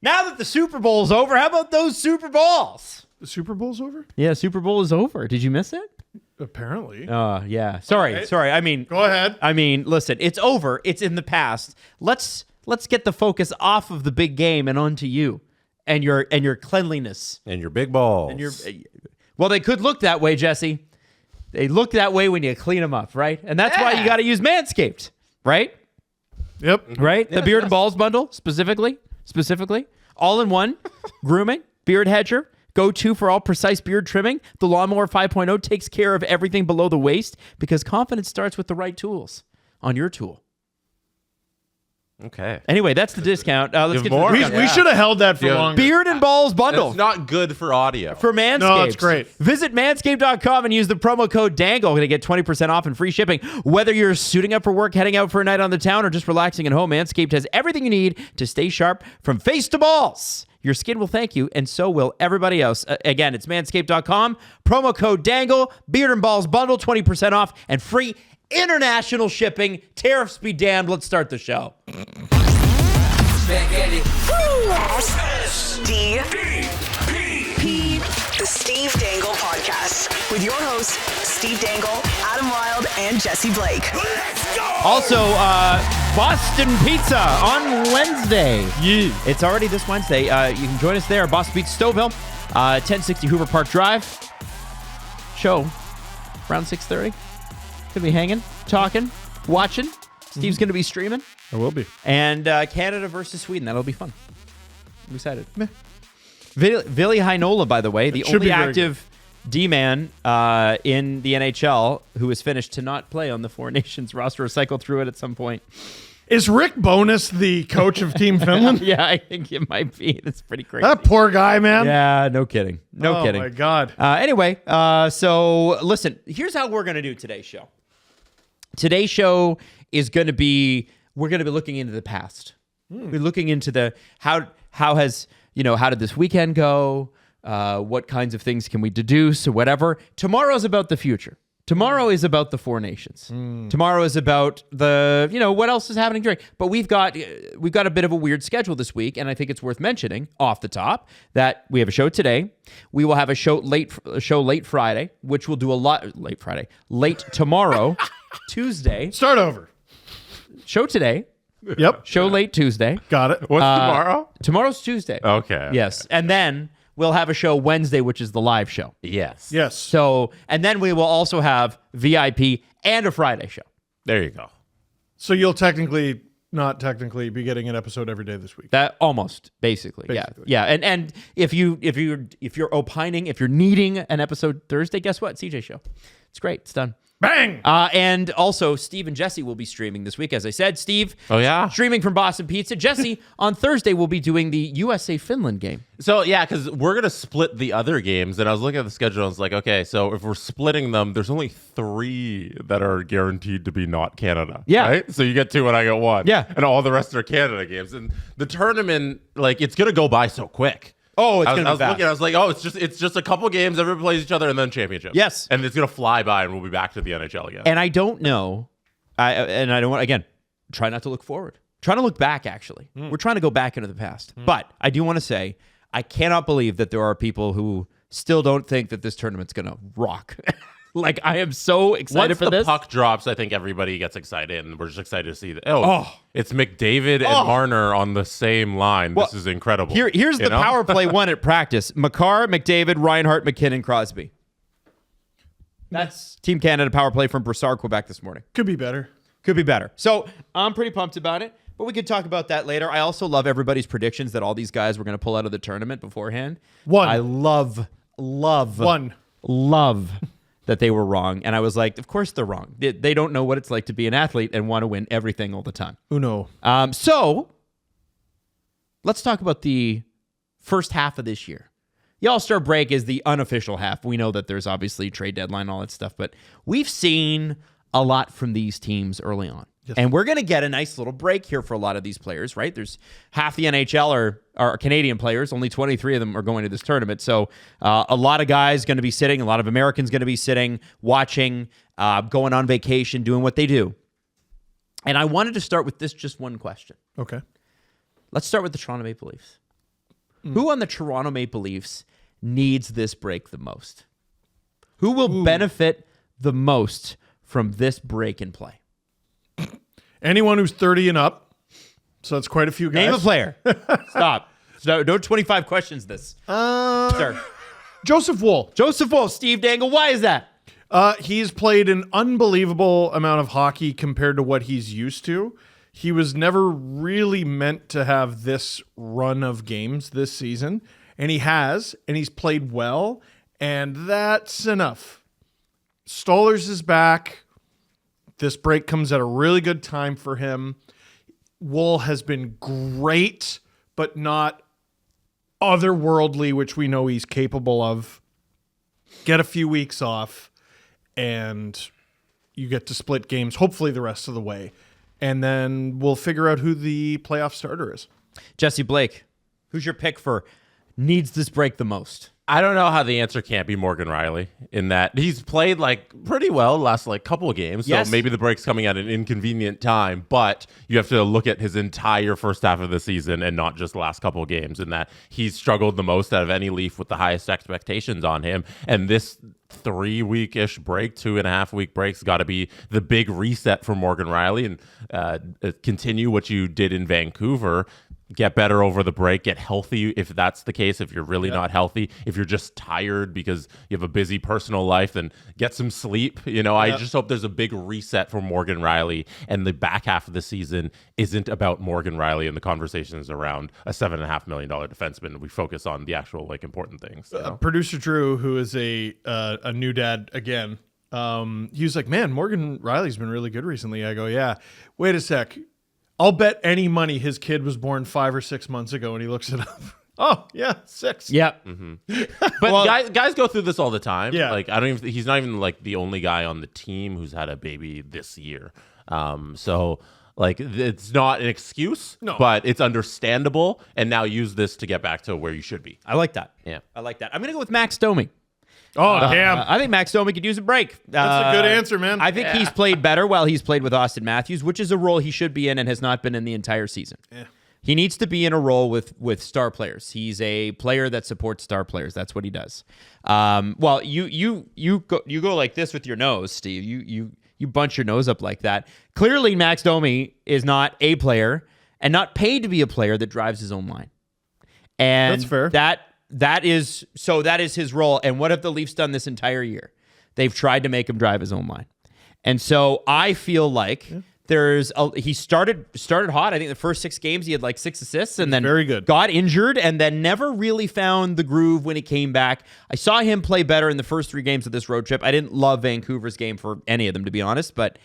Now that the Super Bowl's over, how about those Super Balls? The Super Bowl's over? Yeah, Super Bowl is over. Did you miss it? Apparently. Yeah. Sorry. I mean, go ahead. I mean, listen, it's over. It's in the past. Let's get the focus off of the big game and onto you and your cleanliness and your big balls. And well, they could look that way, Jesse. They look that way when you clean them up, right? And that's why you got to use Manscaped, right? Yep. Right? The Beard and Balls bundle, specifically, all in one, grooming, beard hedger, go-to for all precise beard trimming. The Lawnmower 5.0 takes care of everything below the waist because confidence starts with the right tools on your tool. Okay. Anyway, that's the discount. Let's get more? to the discount. We should have held that for longer. Beard and Balls bundle. It's not good for audio. For Manscaped. No, it's great. Visit manscaped.com and use the promo code DANGLE to get 20% off and free shipping. Whether you're suiting up for work, heading out for a night on the town, or just relaxing at home, Manscaped has everything you need to stay sharp from face to balls. Your skin will thank you, and so will everybody else. Again, it's manscaped.com. Promo code DANGLE. Beard and Balls bundle, 20% off and free international shipping. Tariffs be damned. Let's start the show. SDP, the Steve Dangle Podcast, with your hosts, Steve Dangle, Adam Wilde, and Jesse Blake. Let's go! Also, Boston Pizza on Wednesday. Yeah. It's already this Wednesday. You can join us there. Boston Pizza Stouffville, 1060 Hoover Park Drive. Show around 6:30. Gonna be hanging, talking, watching. Steve's gonna be streaming. I will be. And Canada versus Sweden. That'll be fun. I'm excited. Ville Heinola, by the way, the only active D-man in the NHL who is finished to not play on the Four Nations roster or cycle through it at some point. Is Rick Bowness the coach of Team Finland? Yeah, I think it might be. That's pretty crazy. That poor guy, man. Yeah, no kidding. No kidding. Oh, my God. Anyway, so listen, here's how we're going to do today's show. Today's show is going to be, we're going to be looking into the past. We're looking into the, how did this weekend go? What kinds of things can we deduce or whatever? Tomorrow's about the future. Tomorrow is about the Four Nations. Tomorrow is about the, what else is happening during. But we've got a bit of a weird schedule this week, and I think it's worth mentioning off the top that we have a show today. We will have a show late Friday, which will do a lot late tomorrow, Tuesday. Start over. Show today. Yep. Show late Tuesday. Got it. What's tomorrow? Tomorrow's Tuesday. Okay. Yes, and then we'll have a show Wednesday, which is the live show. Yes. Yes. So, and then we will also have VIP and a Friday show. There you go. So you'll not technically be getting an episode every day this week. That almost basically. Yeah. And if you're opining, if you're needing an episode Thursday, guess what? CJ show. It's great. It's done. Bang! And also, Steve and Jesse will be streaming this week. As I said, Steve, streaming from Boston Pizza. Jesse, on Thursday, will be doing the USA-Finland game. So, yeah, because we're going to split the other games. And I was looking at the schedule, and I was like, okay, so if we're splitting them, there's only 3 that are guaranteed to be not Canada. Yeah. Right? So you get 2 and I get 1. Yeah. And all the rest are Canada games. And the tournament, it's going to go by so quick. Oh, it's going to be I was fast. looking, I was like, oh, it's just a couple games, everybody plays each other, and then championship. Yes. And it's going to fly by, and we'll be back to the NHL again. And I don't know, I don't want, again, try not to look forward. Try to look back, actually. We're trying to go back into the past. But I do want to say, I cannot believe that there are people who still don't think that this tournament's going to rock. I am so excited for this. Once the puck drops, I think everybody gets excited, and we're just excited to see that. It's McDavid and Marner on the same line. This is incredible. Here's the power play one at practice. Makar, McDavid, Reinhart, McKinnon, Crosby. That's Team Canada power play from Brassard, Quebec this morning. Could be better. Could be better. So I'm pretty pumped about it, but we could talk about that later. I also love everybody's predictions that all these guys were going to pull out of the tournament beforehand. I love that they were wrong. And I was like, of course they're wrong. They don't know what it's like to be an athlete and want to win everything all the time. Uno. So let's talk about the first half of this year. The All-Star break is the unofficial half. We know that there's obviously trade deadline, all that stuff, but we've seen a lot from these teams early on. Yes. And we're going to get a nice little break here for a lot of these players, right? There's half the NHL are Canadian players. Only 23 of them are going to this tournament. So a lot of guys going to be sitting. A lot of Americans going to be sitting, watching, going on vacation, doing what they do. And I wanted to start with just one question. Okay. Let's start with the Toronto Maple Leafs. Who on the Toronto Maple Leafs needs this break the most? Who will benefit the most from this break in play? Anyone who's 30 and up. So that's quite a few guys. Name a player. Stop. No 25 questions this. Sir. Joseph Wool. Joseph Wool, Steve Dangle. Why is that? He's played an unbelievable amount of hockey compared to what he's used to. He was never really meant to have this run of games this season, and he has, and he's played well, and that's enough. Stolarz is back. This break comes at a really good time for him. Wool has been great, but not otherworldly, which we know he's capable of. Get a few weeks off, and you get to split games, hopefully the rest of the way. And then we'll figure out who the playoff starter is. Jesse Blake, who's your pick for needs this break the most? I don't know how the answer can't be Morgan Riley in that he's played like pretty well the last like couple of games. Yes. So maybe the break's coming at an inconvenient time, but you have to look at his entire first half of the season and not just the last couple of games, in that he's struggled the most out of any Leaf with the highest expectations on him. And this 3-week-ish break, 2.5-week break's got to be the big reset for Morgan Riley, and continue what you did in Vancouver. Get better over the break, get healthy if that's the case. If you're really not healthy, if you're just tired because you have a busy personal life, then get some sleep. I just hope there's a big reset for Morgan Riley, and the back half of the season isn't about Morgan Riley and the conversations around a $7.5 million defenseman. We focus on the actual important things. Producer Drew, who is a new dad again, he was like, man, Morgan Riley's been really good recently. I go, yeah, wait a sec. I'll bet any money his kid was born 5 or 6 months ago, and he looks it up. Oh, yeah, 6. Yep. But guys go through this all the time. Yeah. Like he's not even like the only guy on the team who's had a baby this year. So like it's not an excuse, but it's understandable. And now use this to get back to where you should be. I like that. Yeah. I like that. I'm going to go with Max Domi. Oh, damn. I think Max Domi could use a break. That's a good answer, man. I think he's played better while he's played with Austin Matthews, which is a role he should be in and has not been in the entire season. Yeah. He needs to be in a role with star players. He's a player that supports star players. That's what he does. Well, you go like this with your nose, Steve. You bunch your nose up like that. Clearly, Max Domi is not a player and not paid to be a player that drives his own line. And that's fair. That is his role. And what have the Leafs done this entire year? They've tried to make him drive his own line. And so I feel like he started hot. I think the first 6 games he had like 6 assists, and then very good. Got injured and then never really found the groove when he came back. I saw him play better in the first 3 games of this road trip. I didn't love Vancouver's game for any of them, to be honest, but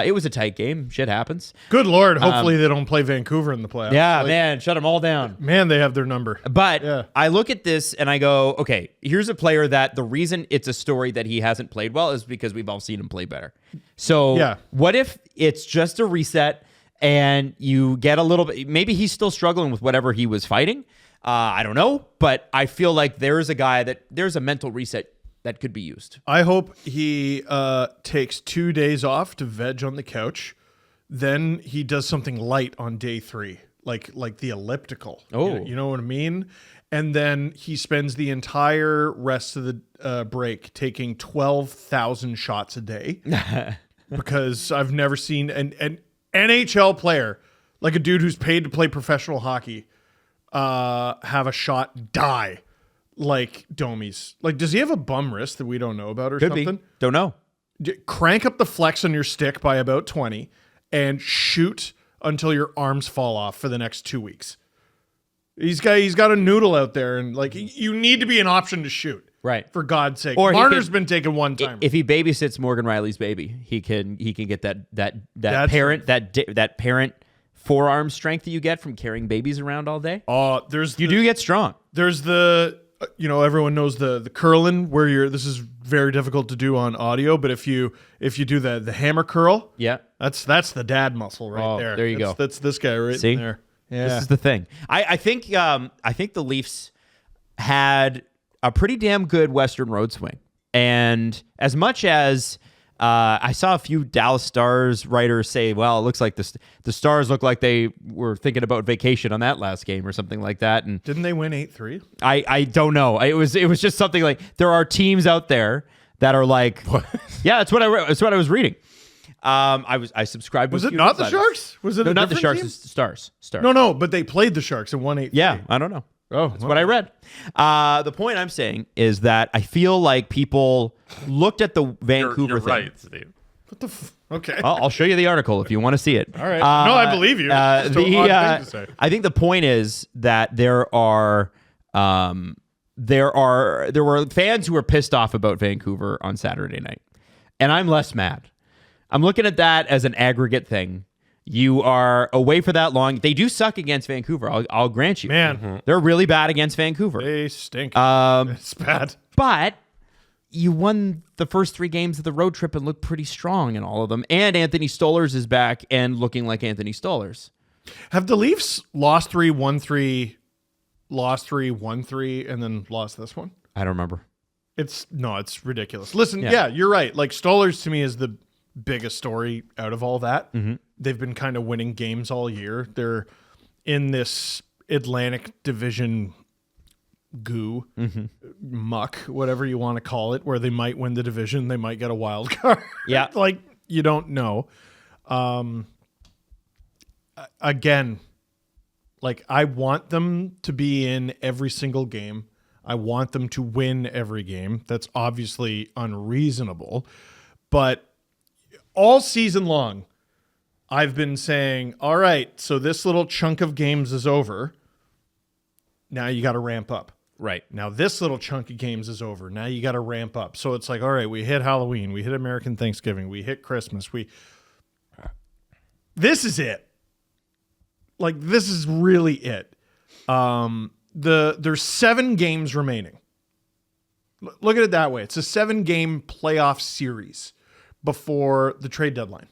it was a tight game. Shit happens. Good Lord. Hopefully they don't play Vancouver in the playoffs. Yeah, man, shut them all down. Man, they have their number. But I look at this and I go, okay, here's a player that the reason it's a story that he hasn't played well is because we've all seen him play better. So what if it's just a reset and you get a little bit, maybe he's still struggling with whatever he was fighting. I don't know, but I feel like there's a mental reset that could be used. I hope he takes 2 days off to veg on the couch. Then he does something light on day 3, like the elliptical. Oh. You know what I mean? And then he spends the entire rest of the break taking 12,000 shots a day. Because I've never seen an NHL player, like a dude who's paid to play professional hockey, have a shot die like Domi's. Like, does he have a bum wrist that we don't know about or Could something? be. Don't know. Crank up the flex on your stick by about 20 and shoot until your arms fall off for the next 2 weeks. He's got a noodle out there, and like you need to be an option to shoot. Right. For God's sake. Or Marner's been taken one time. If he babysits Morgan Riley's baby, he can get that parent forearm strength that you get from carrying babies around all day. You do get strong. There's the everyone knows the curling where this is very difficult to do on audio, but if you do the hammer curl, that's the dad muscle right there. There you go. That's this guy right See? there. Yeah. This is the thing. I think the Leafs had a pretty damn good Western road swing. And as much as I saw a few Dallas Stars writers say, well, it looks like the Stars look like they were thinking about vacation on that last game or something like that. And Didn't they win 8-3? I don't know. It was just something like there are teams out there that are like, yeah, that's what I was reading. I subscribed. Was with it a few not the insiders. Sharks? Was it No, a not the different Sharks. team? It's Stars. No, but they played the Sharks and won 8-3. Yeah, I don't know. Oh, That's what I read. The point I'm saying is that I feel like people looked at the Vancouver You're thing. right, Steve. What the okay. I'll show you the article if you want to see it. All right. No, I believe you. It's just an odd thing to say. I think the point is that there were fans who were pissed off about Vancouver on Saturday night, and I'm less mad. I'm looking at that as an aggregate thing. You are away for that long. They do suck against Vancouver. I'll grant you. Man. They're really bad against Vancouver. They stink. It's bad. But you won the first 3 games of the road trip and looked pretty strong in all of them. And Anthony Stolarz is back and looking like Anthony Stolarz. Have the Leafs lost 3, won 3, lost 3, won 3, and then lost this one? I don't remember. It's ridiculous. Listen, yeah, you're right. Like Stolarz to me is the biggest story out of all that. Mm-hmm. They've been kind of winning games all year. They're in this Atlantic Division goo, muck, whatever you want to call it, where they might win the division, they might get a wild card. Yeah. Like, you don't know. Again, like I want them to be in every single game. I want them to win every game. That's obviously unreasonable. But all season long, I've been saying, all right, so this little chunk of games is over. Now you got to ramp up. Right. Now this little chunk of games is over. Now you got to ramp up. So it's like, all right, we hit Halloween, we hit American Thanksgiving, we hit Christmas. This is it. Like, this is really it. There's 7 games remaining. Look at it that way. It's a 7-game playoff series before the trade deadline.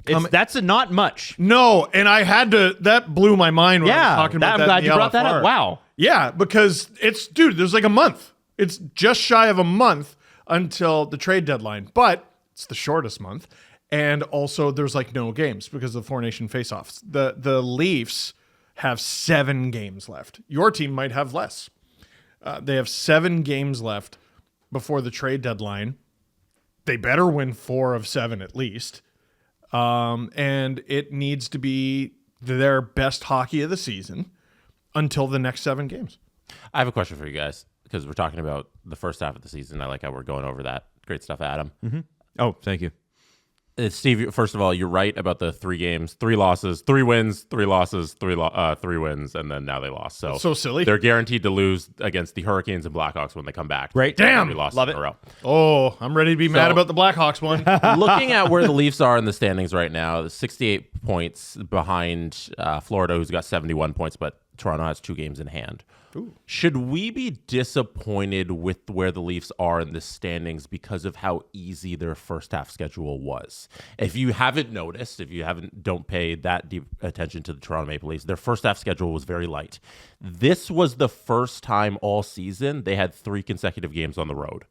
That's not much. No, and I had to. That blew my mind when I was talking about I'm that. glad in you the brought that LFR. up. Wow. Yeah, because there's like a month. It's just shy of a month until the trade deadline, but it's the shortest month. And also, there's like no games because of the 4-nation faceoffs. The Leafs have 7 games left. Your team might have less. They have 7 games left before the trade deadline. They better win 4 of 7 at least. And it needs to be their best hockey of the season until the next 7 games. I have a question for you guys because we're talking about the first half of the season. I like how we're going over that. Great stuff, Adam. Mm-hmm. Oh, thank you. Steve, first of all, you're right about the 3 games, 3 losses, 3 wins, 3 losses, 3 wins, and then now they lost. So silly. They're guaranteed to lose against the Hurricanes and Blackhawks when they come back. Right. Damn. 3 losses Love in it. a row. Oh, I'm ready to be mad about the Blackhawks one. Looking at where the Leafs are in the standings right now, 68 points behind Florida, who's got 71 points, but Toronto has 2 games in hand. Ooh. Should we be disappointed with where the Leafs are in the standings because of how easy their first half schedule was? If you haven't noticed, don't pay that deep attention to the Toronto Maple Leafs, their first half schedule was very light. This was the first time all season they had 3 consecutive games on the road.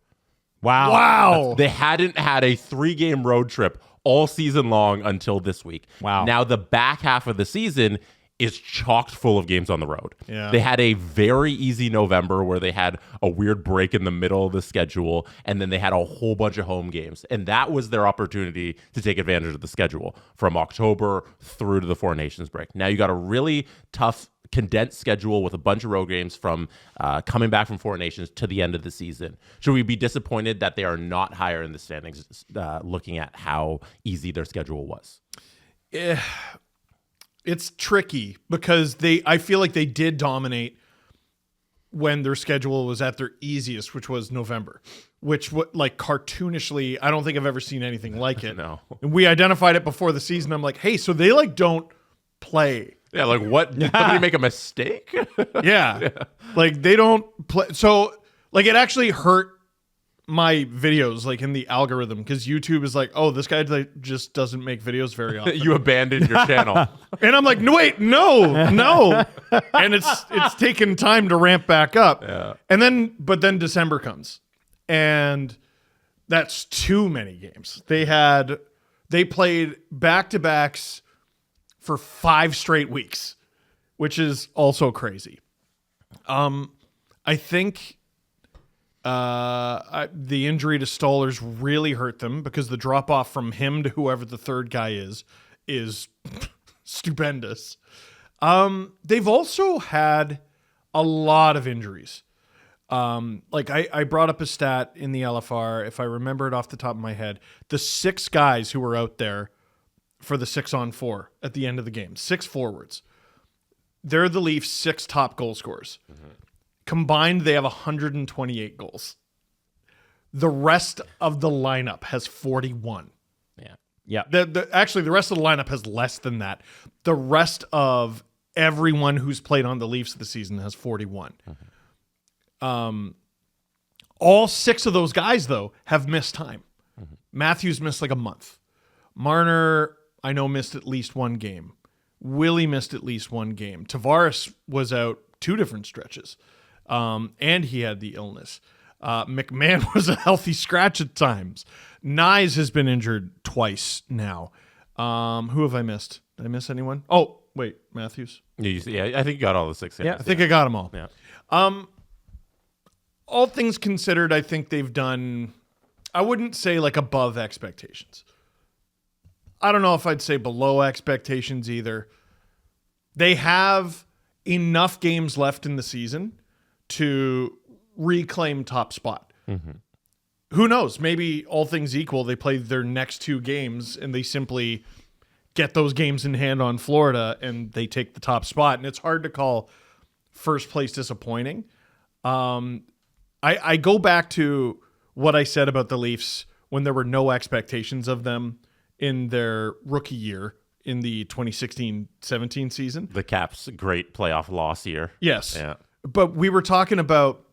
Wow. They hadn't had a 3-game road trip all season long until this week. Wow. Now the back half of the season is chocked full of games on the road. Yeah. They had a very easy November where they had a weird break in the middle of the schedule, and then they had a whole bunch of home games. And that was their opportunity to take advantage of the schedule from October through to the 4 Nations break. Now you got a really tough condensed schedule with a bunch of road games from coming back from 4 Nations to the end of the season. Should we be disappointed that they are not higher in the standings looking at how easy their schedule was? It's tricky because I feel like they did dominate when their schedule was at their easiest, which was November, which like cartoonishly, I don't think I've ever seen anything like it. No. And we identified it before the season. I'm like, hey, so they like don't play. Yeah, like what? Did somebody make a mistake? Yeah. Like they don't play. So like it actually hurt my videos like in the algorithm because YouTube is like, oh, this guy like, just doesn't make videos very often. You abandoned your channel. And I'm like, no, wait, no. And it's taken time to ramp back up. Yeah. But then December comes and That's too many games. They played back-to-backs for 5 straight weeks, which is also crazy. I think the injury to Stoller's really hurt them because the drop-off from him to whoever the third guy is stupendous. They've also had a lot of injuries. I brought up a stat in the LFR, if I remember it off the top of my head, the 6 guys who were out there for the 6-on-4 at the end of the game, 6 forwards. They're the Leafs' 6 top goal scorers. Mm-hmm. Combined, they have 128 goals. The rest of the lineup has 41. Yeah. Actually, the rest of the lineup has less than that. The rest of everyone who's played on the Leafs this season has 41. Mm-hmm. All 6 of those guys, though, have missed time. Mm-hmm. Matthews missed like a month. Marner, I know, missed at least 1 game. Willie missed at least 1 game. Tavares was out 2 different stretches, and he had the illness. McMahon was a healthy scratch at times. Nyes has been injured twice now. Who have I missed? Did I miss anyone? Oh, wait, Matthews. Yeah, I think you got all the 6. Yeah, I think I got them all. Yeah. All things considered, I think they've done, I wouldn't say like above expectations. I don't know if I'd say below expectations either. They have enough games left in the season to reclaim top spot. Mm-hmm. Who knows? Maybe all things equal, they play their next 2 games and they simply get those games in hand on Florida and they take the top spot. And it's hard to call first place disappointing. I go back to what I said about the Leafs when there were no expectations of them in their rookie year in the 2016-17 season. The Caps' great playoff loss year. Yes. Yeah. But we were talking about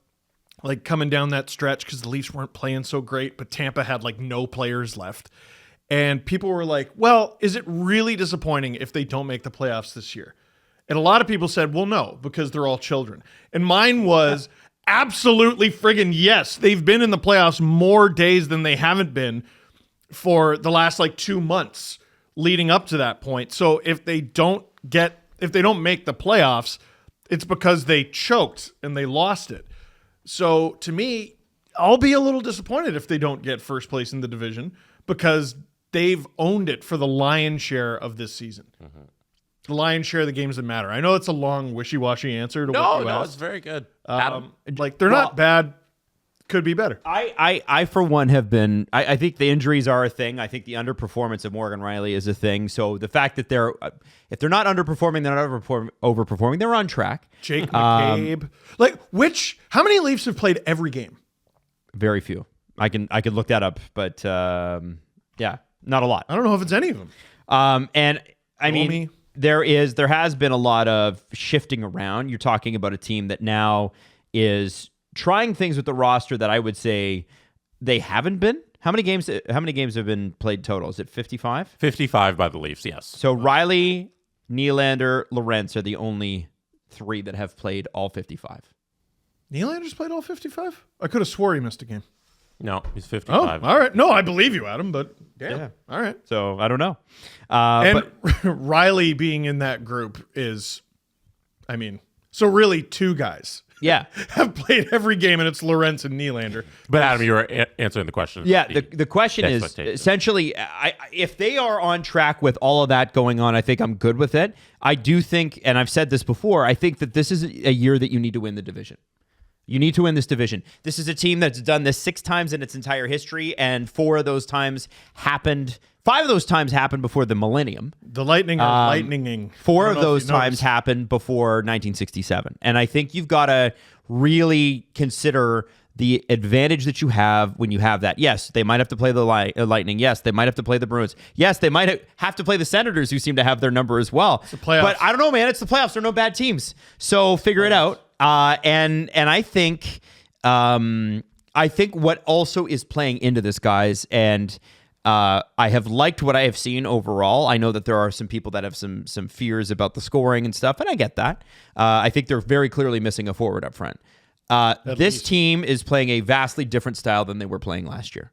like coming down that stretch because the Leafs weren't playing so great, but Tampa had like no players left. And people were like, well, is it really disappointing if they don't make the playoffs this year? And a lot of people said, well, no, because they're all children. And mine was absolutely friggin' yes. They've been in the playoffs more days than they haven't been for the last like 2 months leading up to that point. So if they don't make the playoffs, it's because they choked and they lost it. So to me, I'll be a little disappointed if they don't get first place in the division because they've owned it for the lion's share of this season. Mm-hmm. The lion's share of the games that matter. I know it's a long, wishy-washy answer to what you asked. No, it's very good. Adam. They're not bad. Could be better. I for one have been. I think the injuries are a thing. I think the underperformance of Morgan Riley is a thing. So the fact that if they're not underperforming, they're not overperforming. They're on track. Jake McCabe, how many Leafs have played every game? Very few. I could look that up, but yeah, not a lot. I don't know if it's any of them. And I mean, there has been a lot of shifting around. You're talking about a team that now is trying things with the roster that I would say they haven't been. How many games have been played total? Is it 55? 55 by the Leafs, yes. So Riley, Nylander, Lorentz are the only 3 that have played all 55. Nylander's played all 55? I could have swore he missed a game. No, he's 55. Oh, all right. No, I believe you, Adam, but damn. Yeah. All right. So I don't know. And Riley being in that group is, so really 2 guys. Yeah. Have played every game, and it's Lorentz and Nylander. But Adam, you were answering the question. Yeah, the question is essentially, if they are on track with all of that going on, I think I'm good with it. I do think, and I've said this before, I think that this is a year that you need to win the division. You need to win this division. This is a team that's done this 6 times in its entire history, and 4 of those times happened. 5 of those times happened before the millennium. The Lightning are lightninging. 4 of those times happened before 1967. And I think you've got to really consider the advantage that you have when you have that. Yes, they might have to play the Lightning. Yes, they might have to play the Bruins. Yes, they might have to play the Senators, who seem to have their number as well. It's the playoffs. But I don't know, man. It's the playoffs. There are no bad teams. So figure it out. And I think what also is playing into this, guys, and I have liked what I have seen overall. I know that there are some people that have some fears about the scoring and stuff, and I get that. I think they're very clearly missing a forward up front. This team is playing a vastly different style than they were playing last year.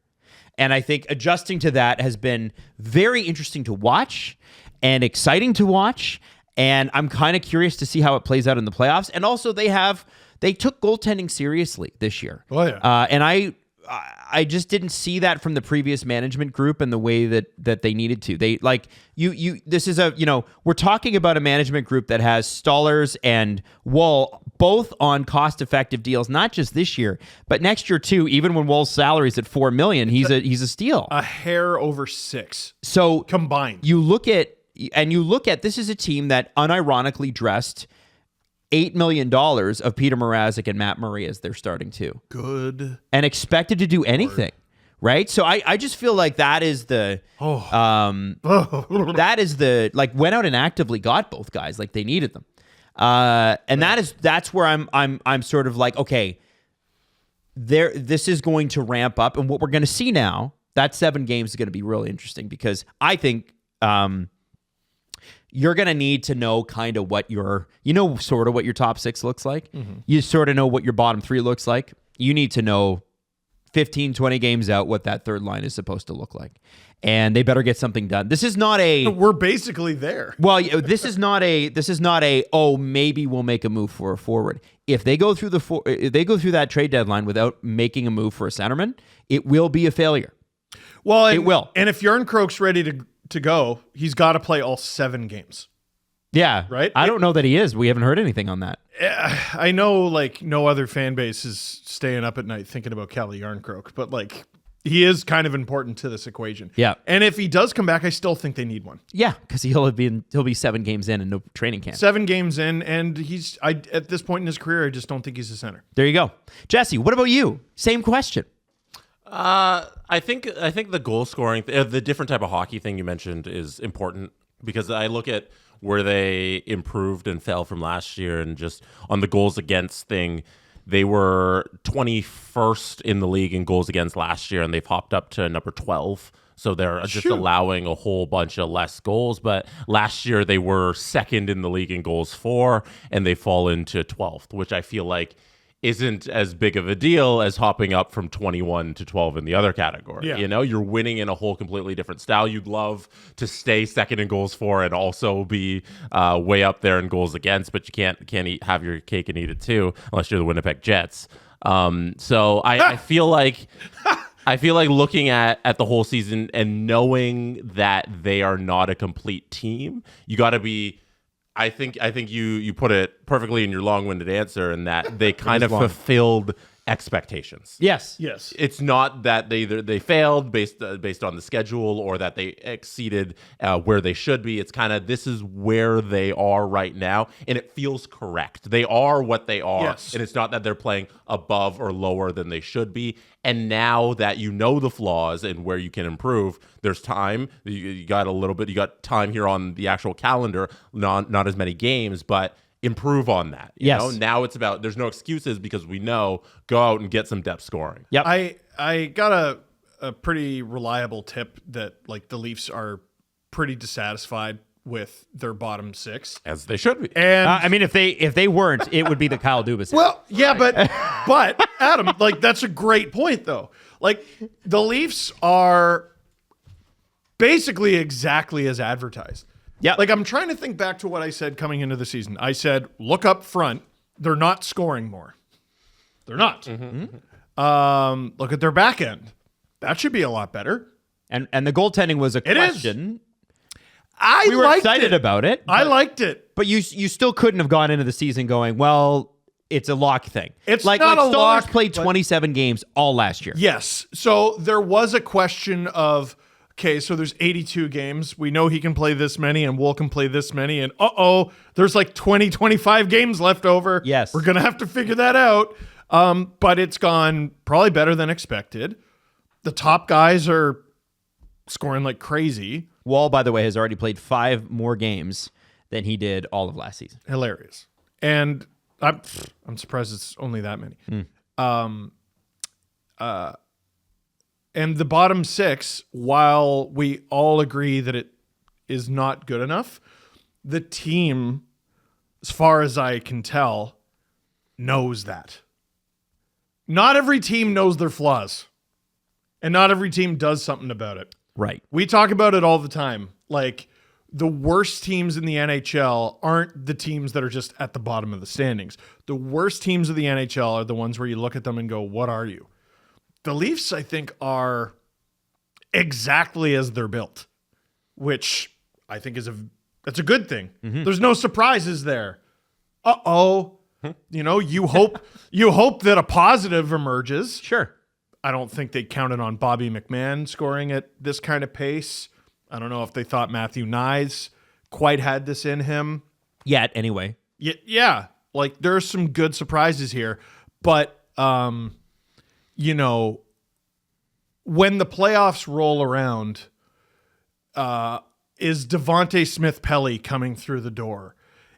And I think adjusting to that has been very interesting to watch and exciting to watch. And I'm kind of curious to see how it plays out in the playoffs. And also they took goaltending seriously this year. Oh, yeah. And I just didn't see that from the previous management group and the way that they needed to. They like this is we're talking about a management group that has Stollers and Woll both on cost-effective deals, not just this year, but next year too. Even when Woll's salary is at $4 million, he's a steal. A hair over 6. So combined. You look at this is a team that unironically dressed $8 million of Peter Mrazek and Matt Murray as their starting two. Good. And expected to do anything, right? So I just feel like that is the that is the like went out and actively got both guys like they needed them. And that's where I'm sort of like, okay, this is going to ramp up, and what we're going to see now, that 7 games is going to be really interesting because I think you're going to need to know kind of what sort of what your top 6 looks like. Mm-hmm. You sort of know what your bottom 3 looks like. You need to know 15, 20 games out what that third line is supposed to look like. And they better get something done. This is not we're basically there. Well, this is not maybe we'll make a move for a forward. If they go through that trade deadline without making a move for a centerman, it will be a failure. Well, it will. And if Järnkrok's ready to go, he's got to play all 7 games. Yeah. Right? I don't know that he is. We haven't heard anything on that. I know like no other fan base is staying up at night thinking about Calle Järnkrok, but like he is kind of important to this equation. Yeah. And if he does come back, I still think they need one. Yeah, because he'll be 7 games in and no training camp. 7 games in, and at this point in his career, I just don't think he's a center. There you go. Jesse, what about you? Same question. I think the goal scoring, the different type of hockey thing you mentioned is important because I look at where they improved and fell from last year, and just on the goals against thing, they were 21st in the league in goals against last year, and they've hopped up to number 12. So they're just allowing a whole bunch of less goals. But last year they were second in the league in goals for, and they fall into 12th, which I feel like isn't as big of a deal as hopping up from 21 to 12 in the other category. Yeah. You know, you're winning in a whole completely different style. You'd love to stay second in goals for and also be way up there in goals against, but you can't have your cake and eat it too unless you're the Winnipeg Jets. So I feel like looking at the whole season and knowing that they are not a complete team, you got to be. I think you put it perfectly in your long-winded answer, in that they kind of fulfilled expectations. Yes. It's not that they failed based on the schedule or that they exceeded where they should be. It's kind of, this is where they are right now, and it feels correct. They are what they are, yes. And it's not that they're playing above or lower than they should be. And now that you know the flaws and where you can improve, there's time. You got time here on the actual calendar, not as many games, but improve on that. You know? Now it's about, there's no excuses because we know, go out and get some depth scoring. Yep. I got a pretty reliable tip that like the Leafs are pretty dissatisfied with their bottom 6, as they should be. And I mean, if they weren't, it would be the Kyle Dubas. Well, yeah, but Adam, like that's a great point though. Like the Leafs are basically exactly as advertised. Yeah. Like I'm trying to think back to what I said coming into the season. I said, look up front. They're not scoring more. They're not. Mm-hmm. Look at their back end. That should be a lot better. And the goaltending was a question. We were excited about it. I liked it. But you still couldn't have gone into the season going, well, it's a lock thing. It's like not a Stolarz lock, played 27 games all last year. Yes. So there was a question of, okay, so there's 82 games. We know he can play this many and Woll can play this many. And there's like 20, 25 games left over. Yes. We're going to have to figure that out. But it's gone probably better than expected. The top guys are scoring like crazy. Woll, by the way, has already played 5 more games than he did all of last season. Hilarious. And I'm surprised it's only that many. And the bottom 6, while we all agree that it is not good enough, the team, as far as I can tell, knows that. Not every team knows their flaws. And not every team does something about it. Right. We talk about it all the time. Like, the worst teams in the NHL aren't the teams that are just at the bottom of the standings. The worst teams of the NHL are the ones where you look at them and go, what are you? The Leafs, I think, are exactly as they're built, which I think that's a good thing. There's no surprises there. You hope that a positive emerges. Sure. I don't think they counted on Bobby McMahon scoring at this kind of pace. I don't know if they thought Matthew Nyes quite had this in him. Yet, anyway. Yeah. Like, there's some good surprises here. But, when the playoffs roll around, is Devontae Smith-Pelly coming through the door?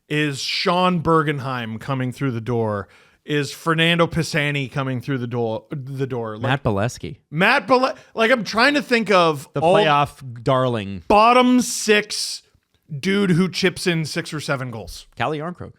Is Sean Bergenheim coming through the door? Is Fernando Pisani coming through the door? Matt Bolesky. Like, I'm trying to think of The playoff darling. bottom six dude who chips in 6 or 7 goals. Calle Yarncroke.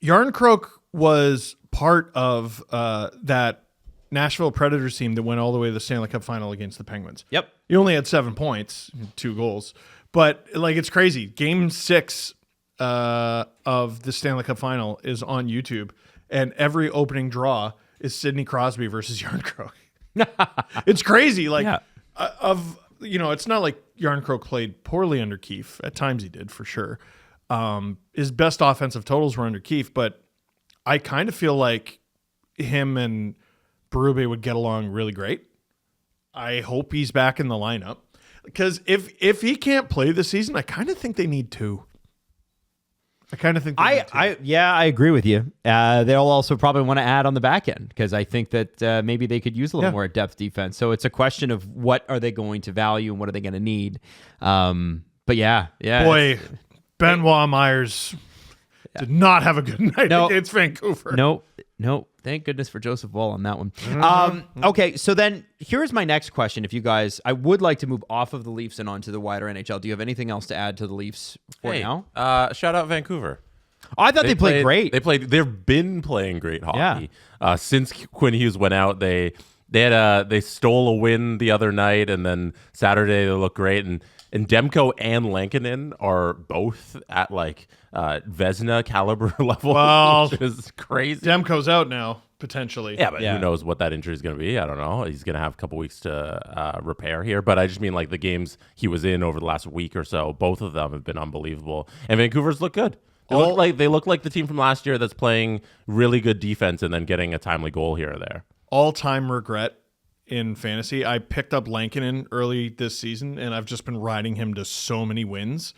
Yarncroke was part of that Nashville Predators team that went all the way to the Stanley Cup final against the Penguins. Yep. He only had 7 points, 2 goals. But, like, it's crazy. Game 6 of the Stanley Cup final is on YouTube. And every opening draw is Sidney Crosby versus Yarncroke. It's crazy. Like, it's not like Yarncroke played poorly under Keefe. At times he did, for sure. His best offensive totals were under Keefe, but I kind of feel like him and Berube would get along really great. I hope he's back in the lineup. Because if he can't play this season, I kind of think they need 2. I agree with you. They'll also probably want to add on the back end because I think that maybe they could use a little more depth defense. So it's a question of what are they going to value and what are they going to need. But yeah. Boy, Benoit Myers did not have a good night against Vancouver. No. Thank goodness for Joseph Woll on that one. Okay, so then here's my next question. If you guys, I would like to move off of the Leafs and onto the wider NHL. Do you have anything else to add to the Leafs for now? Shout out Vancouver. Oh, I thought they played great. They've been playing great hockey. Since Quinn Hughes went out. They stole a win the other night, and then Saturday they looked great. And Demko and Lankinen are both at like Vezina caliber level, which is crazy. Demko's out now, potentially. Yeah, but who knows what that injury is going to be? I don't know. He's going to have a couple weeks to repair here. But I just mean like the games he was in over the last week or so, both of them have been unbelievable. And Vancouver's look good. They look like the team from last year that's playing really good defense and then getting a timely goal here or there. All-time regret in fantasy. I picked up Lankinen early this season, and I've just been riding him to so many wins.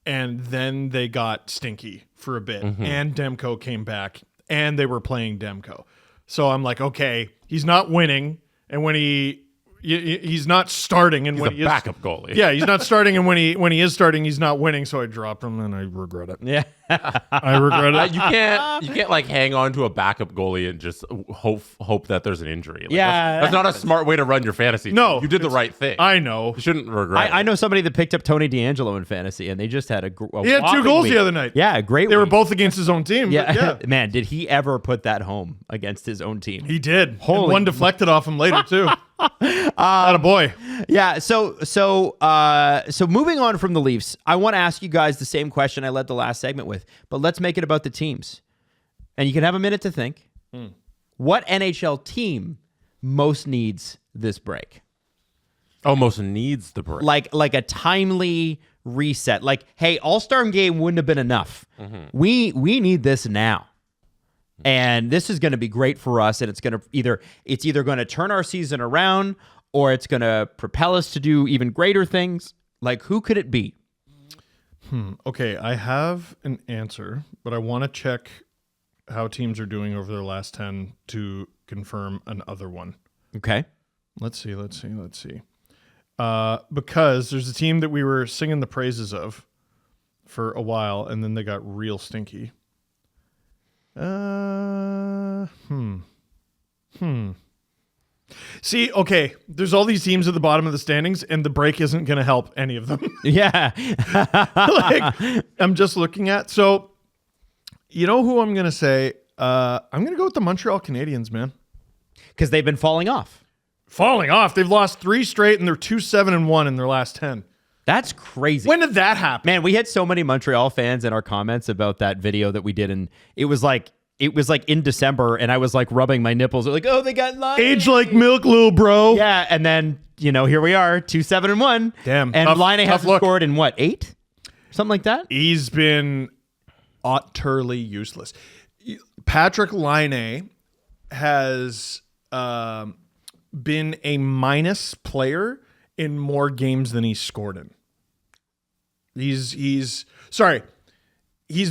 And then they got stinky for a bit, and Demko came back, and they were playing Demko. So I'm like, okay, he's not winning, and when he's not starting, and when he's a backup goalie. Yeah, he's not starting, and when he is starting, he's not winning. So I dropped him, and I regret it. Yeah, I regret it. You can't like hang on to a backup goalie and just hope that there's an injury. Like, yeah, that's not a smart way to run your fantasy. No, you did the right thing. I know. You shouldn't regret. I know somebody that picked up Tony DeAngelo in fantasy, and they just had he had 2 goals the other night. Yeah, great. They were both against his own team. Yeah, man, did he ever put that home against his own team? He did. And one deflected off him later too. Attaboy. Yeah. So moving on from the Leafs, I want to ask you guys the same question I led the last segment with, but let's make it about the teams. And you can have a minute to think. What NHL team most needs this break? Almost needs the break. Like a timely reset. Like, hey, All-Star game wouldn't have been enough. We need this now. And this is going to be great for us, and it's either going to turn our season around or it's going to propel us to do even greater things. Like, who could it be? Okay, I have an answer, but I want to check how teams are doing over their last 10 to confirm another one. Okay. Let's see. Because there's a team that we were singing the praises of for a while, and then they got real stinky. See, okay, there's all these teams at the bottom of the standings, and the break isn't going to help any of them. Yeah. Like, I'm just looking at. So, you know who I'm going to say? I'm going to go with the Montreal Canadiens, man. Because they've been falling off. falling off. They've lost 3 straight, and they're 2-7-1 in their last 10. That's crazy. When did that happen? Man, we had so many Montreal fans in our comments about that video that we did, and it was like in December, and I was like rubbing my nipples. They're like, oh, they got Laine. Age like milk, little bro. Yeah, and then here we are, 2-7-1. Damn, and tough- Laine tough hasn't look. scored in what, 8, something like that. He's been utterly useless. Patrick Laine has been a minus player in more games than he's scored in. He's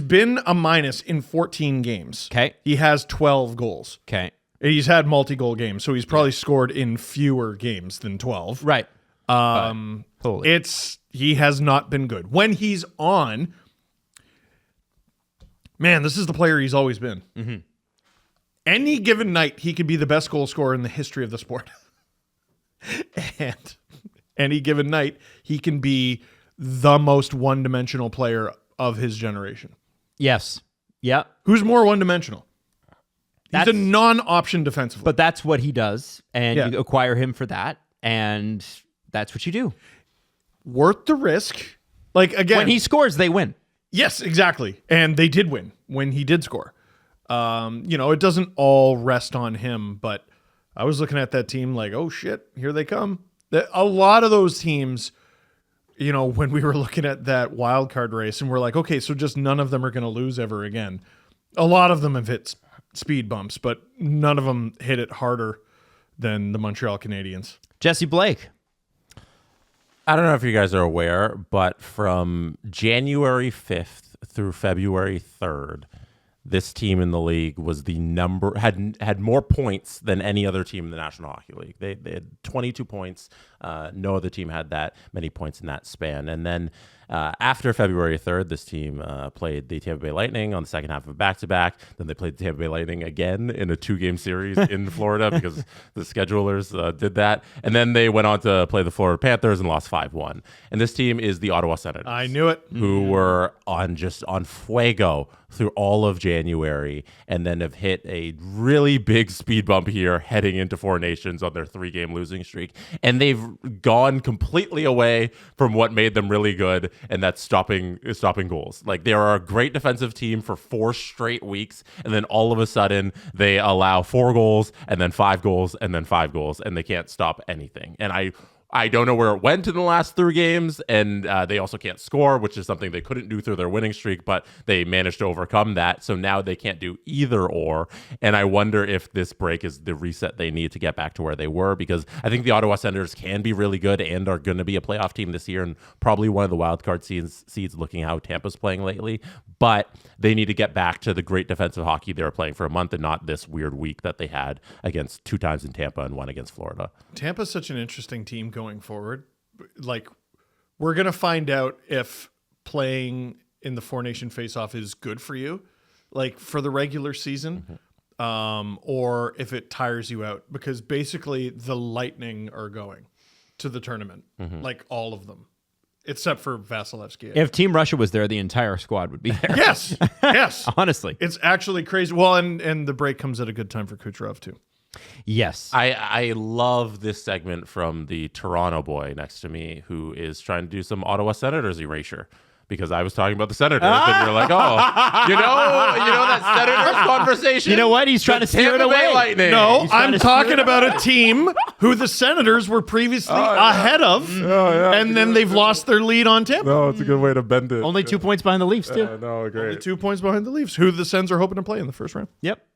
been a minus in 14 games. Okay. He has 12 goals. Okay. He's had multi-goal games, so he's probably scored in fewer games than 12. Right. Totally. He has not been good. When he's on, man, this is the player he's always been. Mm-hmm. Any given night, he could be the best goal scorer in the history of the sport. And any given night, he can be the most one-dimensional player of his generation. Yes. Yeah. Who's more one-dimensional? He's a That's- non-option defensively. But that's what he does, and Yeah. you acquire him for that, and that's what you do. Worth the risk. Like, again, When he scores, they win. yes, exactly. And they did win when he did score. It doesn't all rest on him, but I was looking at that team like, oh shit, here they come. A lot of those teams, when we were looking at that wild card race and we're like, okay, so just none of them are going to lose ever again. A lot of them have hit speed bumps, but none of them hit it harder than the Montreal Canadiens. Jesse Blake. I don't know if you guys are aware, but from January 5th through February 3rd, this team in the league was had more points than any other team in the National Hockey League. They had 22 points. No other team had that many points in that span. And then after February 3rd, this team played the Tampa Bay Lightning on the second half of a back-to-back. Then they played the Tampa Bay Lightning again in a 2-game series in Florida because the schedulers did that. And then they went on to play the Florida Panthers and lost 5-1. And this team is the Ottawa Senators. I knew it. Who were on fuego through all of January and then have hit a really big speed bump here heading into Four Nations on their 3-game losing streak. And they've gone completely away from what made them really good, and that's stopping goals. Like, they are a great defensive team for 4 straight weeks, and then all of a sudden they allow 4 goals and then 5 goals and then 5 goals, and they can't stop anything. And I don't know where it went in the last 3 games, and they also can't score, which is something they couldn't do through their winning streak, but they managed to overcome that. So now they can't do either or. And I wonder if this break is the reset they need to get back to where they were, because I think the Ottawa Senators can be really good and are going to be a playoff team this year and probably one of the wild card seeds looking how Tampa's playing lately. But they need to get back to the great defensive hockey they were playing for a month and not this weird week that they had against 2 times in Tampa and 1 against Florida. Tampa's such an interesting team going forward. Like, we're going to find out if playing in the Four Nation face-off is good for you, like for the regular season, or if it tires you out, because basically the Lightning are going to the tournament, like all of them, except for Vasilevsky. If Team Russia was there, the entire squad would be there. Yes, yes. Honestly. It's actually crazy. Well, and the break comes at a good time for Kucherov too. Yes. I love this segment from the Toronto boy next to me who is trying to do some Ottawa Senators erasure, because I was talking about the Senators and you're like, oh, you know that Senators conversation? You know what? He's trying to steer it Tampa Bay away. Lightning. No, He's trying I'm to talking steer it about a team who the Senators were previously ahead of, and then they've lost their lead on Tampa. No, it's a good way to bend it. Only 2 points behind the Leafs, too. No, great. 2 points behind the Leafs, who the Sens are hoping to play in the first round. Yep.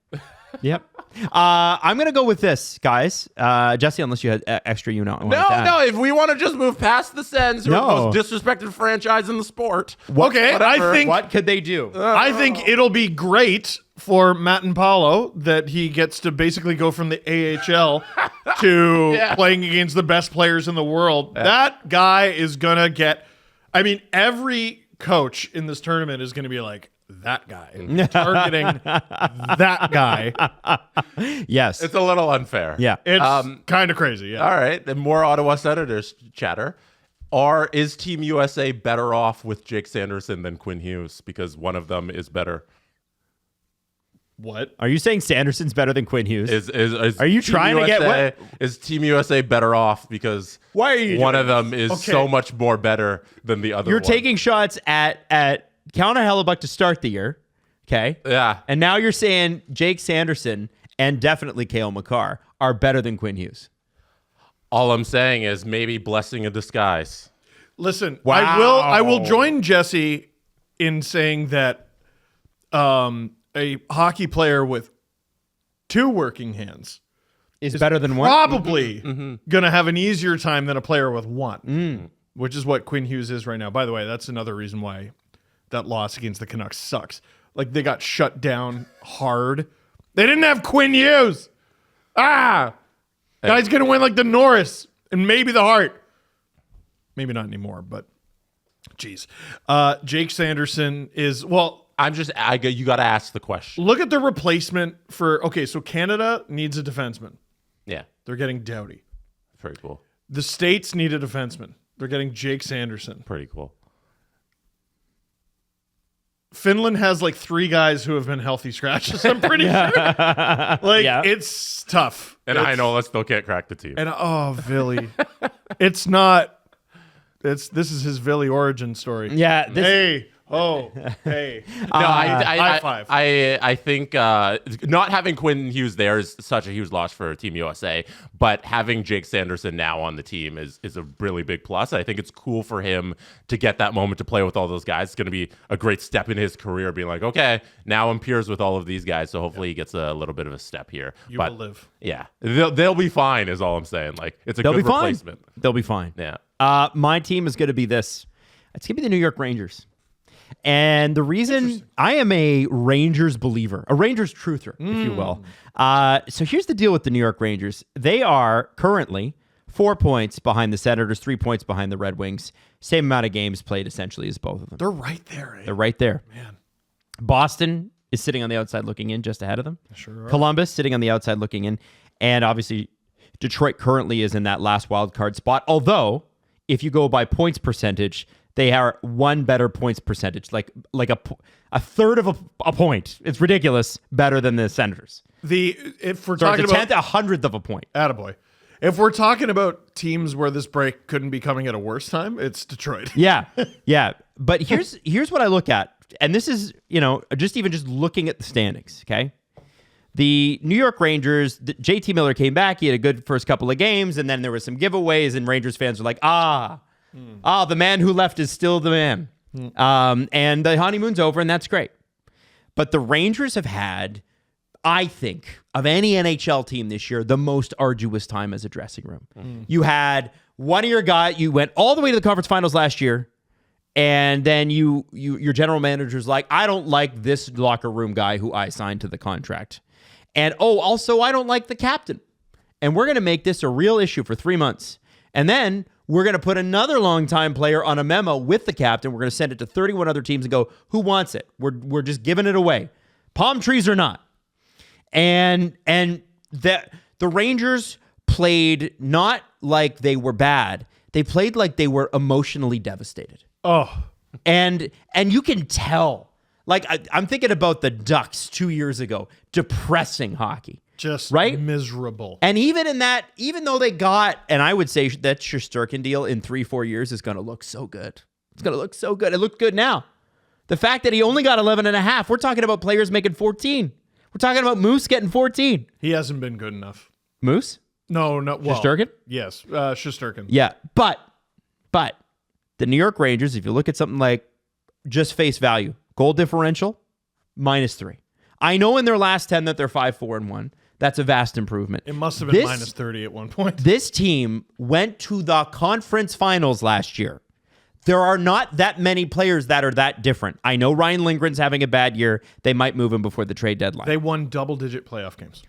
Yep. I'm going to go with this, guys. Jesse, unless you had extra, No, if we want to just move past the Sens, who are the No. most disrespected franchise in the sport. Okay, Whatever. I think What could they do? I think it'll be great for Matt and Paolo that he gets to basically go from the AHL to playing against the best players in the world. That guy is gonna get. I mean, every coach in this tournament is gonna be like, that guy, targeting that guy. Yes. It's a little unfair. Yeah. It's kind of crazy. Yeah. All right, then more Ottawa Senators chatter. Is Team USA better off with Jake Sanderson than Quinn Hughes, because one of them is better? What? Are you saying Sanderson's better than Quinn Hughes? Are you Team trying to get USA, what? Is Team USA better off because Why are you one doing of them is so much more better than the other You're one? taking shots at Connor Hellebuck to start the year, okay? Yeah. And now you're saying Jake Sanderson and definitely Cale Makar are better than Quinn Hughes. All I'm saying is maybe blessing in disguise. Listen, Wow. I will join Jesse in saying that a hockey player with 2 working hands Is better than one? probably going to have an easier time than a player with 1, which is what Quinn Hughes is right now. By the way, that's another reason why that loss against the Canucks sucks. Like, they got shut down hard. They didn't have Quinn Hughes. Guy's going to win like the Norris and maybe the Hart. Maybe not anymore, but geez. Jake Sanderson is, well, You got to ask the question. look at the replacement for, okay, so Canada needs a defenseman. Yeah. They're getting Doughty. Pretty cool. The States need a defenseman. They're getting Jake Sanderson. Pretty cool. Finland has like 3 guys who have been healthy scratches, I'm pretty sure. Like, Yeah. it's tough. And I know let's still can't crack the team. And Villy. It's not. This is his Villy origin story. Yeah. Hey. No, high five. I think not having Quinn Hughes there is such a huge loss for Team USA, but having Jake Sanderson now on the team is a really big plus. I think it's cool for him to get that moment to play with all those guys. It's going to be a great step in his career, being like, okay, now I'm peers with all of these guys, so hopefully he gets a little bit of a step here. You will live. Yeah, they'll be fine, is all I'm saying. Like, it's a They'll good be fine. replacement. They'll be fine. Yeah. My team is going to be this. It's going to be the New York Rangers. And the reason I am a Rangers believer, a Rangers truther, if you will. So here's the deal with the New York Rangers. They are currently 4 points behind the Senators, 3 points behind the Red Wings. Same amount of games played essentially as both of them. They're right there. They're right there. Man. Boston is sitting on the outside looking in, just ahead of them. Sure are. Columbus sitting on the outside looking in. And obviously, Detroit currently is in that last wild card spot. Although, if you go by points percentage, they are one better points percentage, like a third of a point. It's ridiculous, better than the Senators. If we're Sorry, talking it's a tenth, a hundredth of a point. attaboy. If we're talking about teams where this break couldn't be coming at a worse time, it's Detroit. Yeah, yeah. But here's what I look at, and this is just looking at the standings. Okay, the New York Rangers. JT Miller came back. He had a good first couple of games, and then there were some giveaways, and Rangers fans were like, the man who left is still the man. And the honeymoon's over, and that's great. But the Rangers have had, I think, of any NHL team this year, the most arduous time as a dressing room. You had one of your guys, you went all the way to the conference finals last year, and then your general manager's like, I don't like this locker room guy who I signed to the contract. And also, I don't like the captain. And we're going to make this a real issue for 3 months. And then we're going to put another longtime player on a memo with the captain. We're going to send it to 31 other teams and go, who wants it? We're just giving it away. Palm trees or not. And the Rangers played not like they were bad. They played like they were emotionally devastated. And you can tell. Like, I'm thinking about the Ducks 2 years ago. Depressing hockey. Just right? Miserable. And even in that, even though they got, and I would say that Shesterkin deal in 3-4 years is going to look so good. It's going to look so good. It looked good now. The fact that he only got 11.5, we're talking about players making 14. We're talking about Moose getting 14. He hasn't been good enough. Moose? No. Well, Shesterkin? Yes, Shesterkin. Yeah, but the New York Rangers, if you look at something like just face value, goal differential, -3. I know in their last 10 that they're 5-4-1. That's a vast improvement. It must have been -30 at one point. This team went to the conference finals last year. There are not that many players that are that different. I know Ryan Lindgren's having a bad year. They might move him before the trade deadline. They won double-digit playoff games.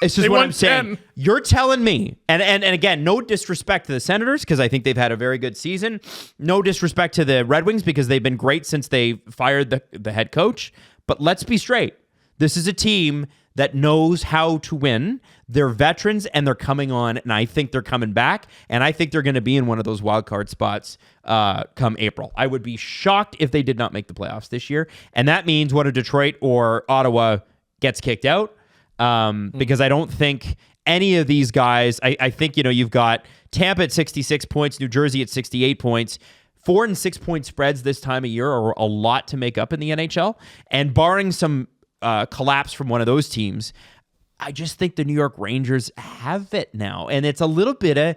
It's just They what won I'm saying. 10. You're telling me, and again, no disrespect to the Senators because I think they've had a very good season. No disrespect to the Red Wings because they've been great since they fired the head coach. But let's be straight. This is a team that knows how to win. They're veterans and they're coming on, and I think they're coming back, and I think they're going to be in one of those wild card spots come April. I would be shocked if they did not make the playoffs this year, and that means one of Detroit or Ottawa gets kicked out because I don't think any of these guys, I think, you've got Tampa at 66 points, New Jersey at 68 points. 4 and 6 point spreads this time of year are a lot to make up in the NHL. And barring some collapse from one of those teams, I just think the New York Rangers have it now. And it's a little bit of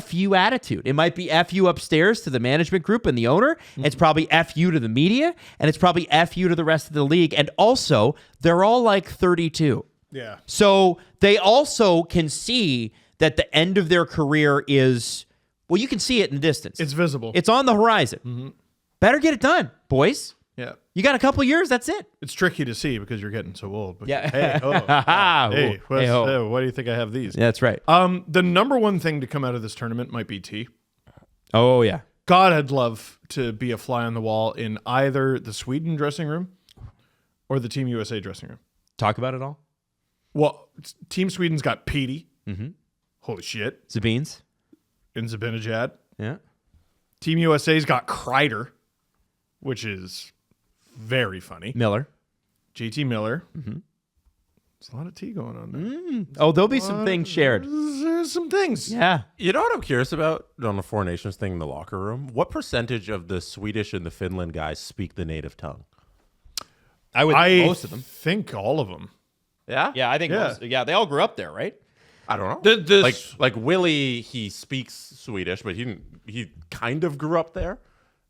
FU attitude. It might be FU upstairs to the management group and the owner. It's probably FU to the media. And it's probably FU to the rest of the league. And also, they're all like 32. Yeah. So they also can see that the end of their career is, well, you can see it in the distance. It's visible. It's on the horizon. Better get it done, boys. Yeah. You got a couple years, that's it. It's tricky to see because you're getting so old. But Yeah. Hey, why do you think I have these? Yeah, that's right. The number one thing to come out of this tournament might be tea. Oh, yeah. God, I'd love to be a fly on the wall in either the Sweden dressing room or the Team USA dressing room. Talk about it all. Well, Team Sweden's got Petey. Holy shit. Zabines. And Zabinajad. Yeah. Team USA's got Kreider, which is very funny. Miller. JT Miller. There's a lot of tea going on there. Oh, there'll be some things shared. There's some things. Yeah. You know what I'm curious about on the Four Nations thing in the locker room? What percentage of the Swedish and the Finland guys speak the native tongue? I would most of them. think all of them. Yeah? Yeah, I think most. Yeah, they all grew up there, right? I don't know. This- Like Willie, he speaks Swedish, but he kind of grew up there.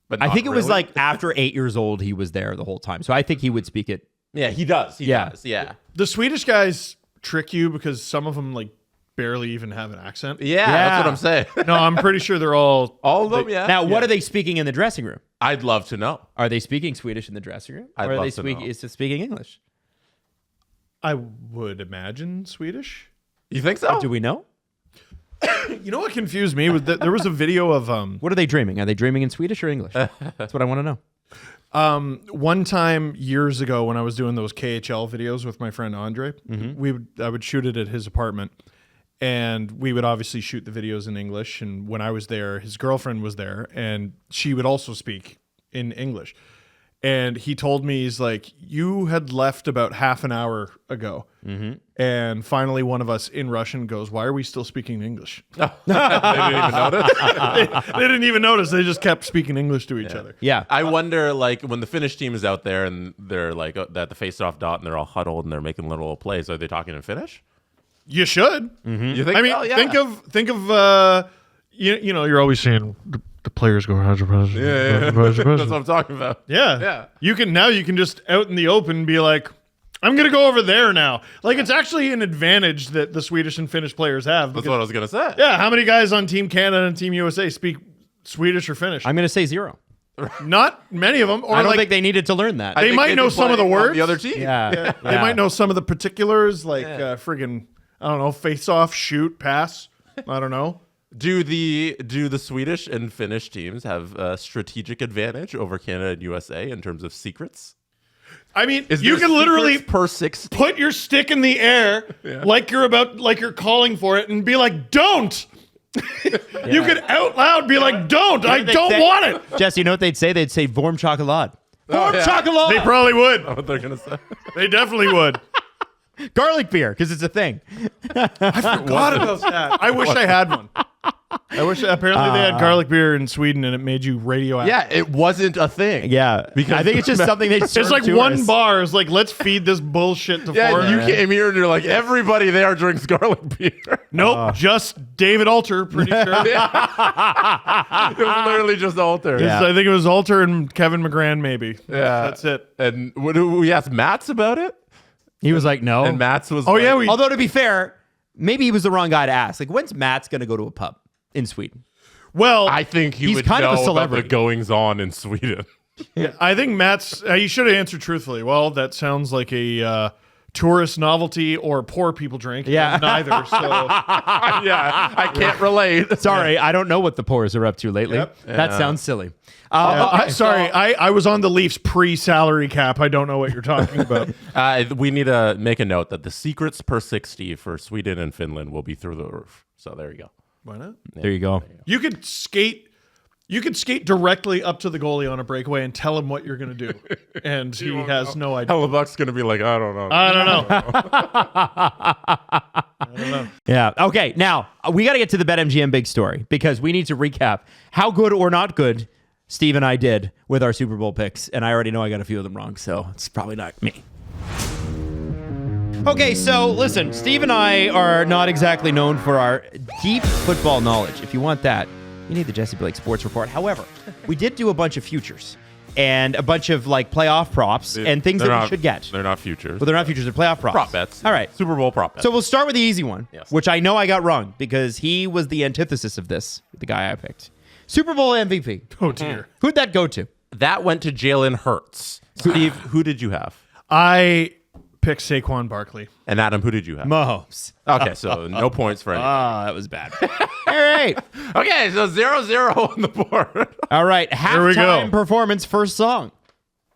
But I not think it was really. like after 8 years old, he was there the whole time. So I think he would speak it. Yeah, he does. He Yeah. does. Yeah. The Swedish guys trick you because some of them like barely even have an accent. Yeah, that's what I'm saying. No, I'm pretty sure they're all. All of them, yeah. Now, what are they speaking in the dressing room? I'd love to know. Are they speaking Swedish in the dressing room? I'd or are love they to know. is it speaking English? I would imagine Swedish. You think so? Do we know? You know what confused me was that there was a video of What are they dreaming? Are they dreaming in Swedish or English? That's what I want to know. one time years ago when I was doing those KHL videos with my friend Andre. I would shoot it at his apartment, and we would obviously shoot the videos in English. And when I was there, his girlfriend was there, and she would also speak in English. And he told me, he's like, you had left about half an hour ago. And finally one of us in Russian goes, why are we still speaking English? They didn't even notice. They didn't even notice. They just kept speaking English to each other. Yeah. I wonder, like, when the Finnish team is out there and they're like at the face-off dot and they're all huddled and they're making little plays, are they talking in Finnish? You should. You think? I mean, so? Yeah. think of you know, you're always saying the players go 100%. Yeah. That's what I'm talking about. Yeah. You can just out in the open be like, I'm going to go over there now. Like, it's actually an advantage that the Swedish and Finnish players have. That's Because, what I was gonna say. yeah, how many guys on Team Canada and Team USA speak Swedish or Finnish? I'm going to say 0. Not many of them. Or I don't like, think they needed to learn that. I They think might do know some of the play on words. The other team. yeah. they might know some of the particulars, like friggin', I don't know, face off, shoot, pass. I don't know. Do the Swedish and Finnish teams have a strategic advantage over Canada and USA in terms of secrets? I mean, Is you there can literally secrets per 6? put your stick in the air like you're calling for it and be like, don't. You could out loud be like, don't. I don't want it. Jesse, you know what they'd say? They'd say Vorm Chocolade. Vorm Chocolade! They probably would. What they're gonna say? They definitely would. Garlic beer, because it's a thing. Forgot about that. I wish I had one. I wish. Apparently, they had garlic beer in Sweden, and it made you radioactive. Yeah, it wasn't a thing. Yeah. Because I think it's just something they serve It's like to one us. bar is like, let's feed this bullshit to Yeah, foreigners. you came here and you're like, everybody there drinks garlic beer. Nope, just David Alter, pretty sure. It was literally just Alter. Yeah. I think it was Alter and Kevin McGran, maybe. Yeah. That's it. And we asked Mats about it, He was like, no. and Mats was Oh, like, yeah, we. Although, to be fair, maybe he was the wrong guy to ask. Like, when's Matt's going to go to a pub in Sweden? Well, I think he He's would kind of a know about the celebrity. goings on in Sweden. I think Matt's. You should have answered truthfully. Well, that sounds like a tourist novelty or poor people drink. Yeah. And neither. So Yeah, I can't relate. Sorry, I don't know what the Poors are up to lately. Yep. That sounds silly. sorry, I was on the Leafs pre-salary cap. I don't know what you're talking about. We need to make a note that the secrets per 60 for Sweden and Finland will be through the roof. So there you go. Why not? There you go. You could skate. You could skate directly up to the goalie on a breakaway and tell him what you're going to do. And he has no idea. Hellebuck's going to be like, I don't know. I don't know. Yeah. Okay. Now we got to get to the BetMGM big story because we need to recap how good or not good Steve and I did with our Super Bowl picks. And I already know I got a few of them wrong, so it's probably not me. Okay, so listen, Steve and I are not exactly known for our deep football knowledge. If you want that, you need the Jesse Blake Sports Report. However, we did do a bunch of futures and a bunch of like playoff props and things that we should get. They're not futures. Well, they're not futures, they're playoff props. Prop bets. All right. Super Bowl prop bets. So we'll start with the easy one, Yes. which I know I got wrong because he was the antithesis of this, the guy I picked. Super Bowl MVP. Oh, dear. Who'd that go to? that went to Jalen Hurts. Steve, who did you have? I picked Saquon Barkley. And Adam, who did you have? Mahomes. Okay, so no points for anyone. That was bad. All right. Okay, so 0-0 on the board. All right. we Halftime go. performance, first song.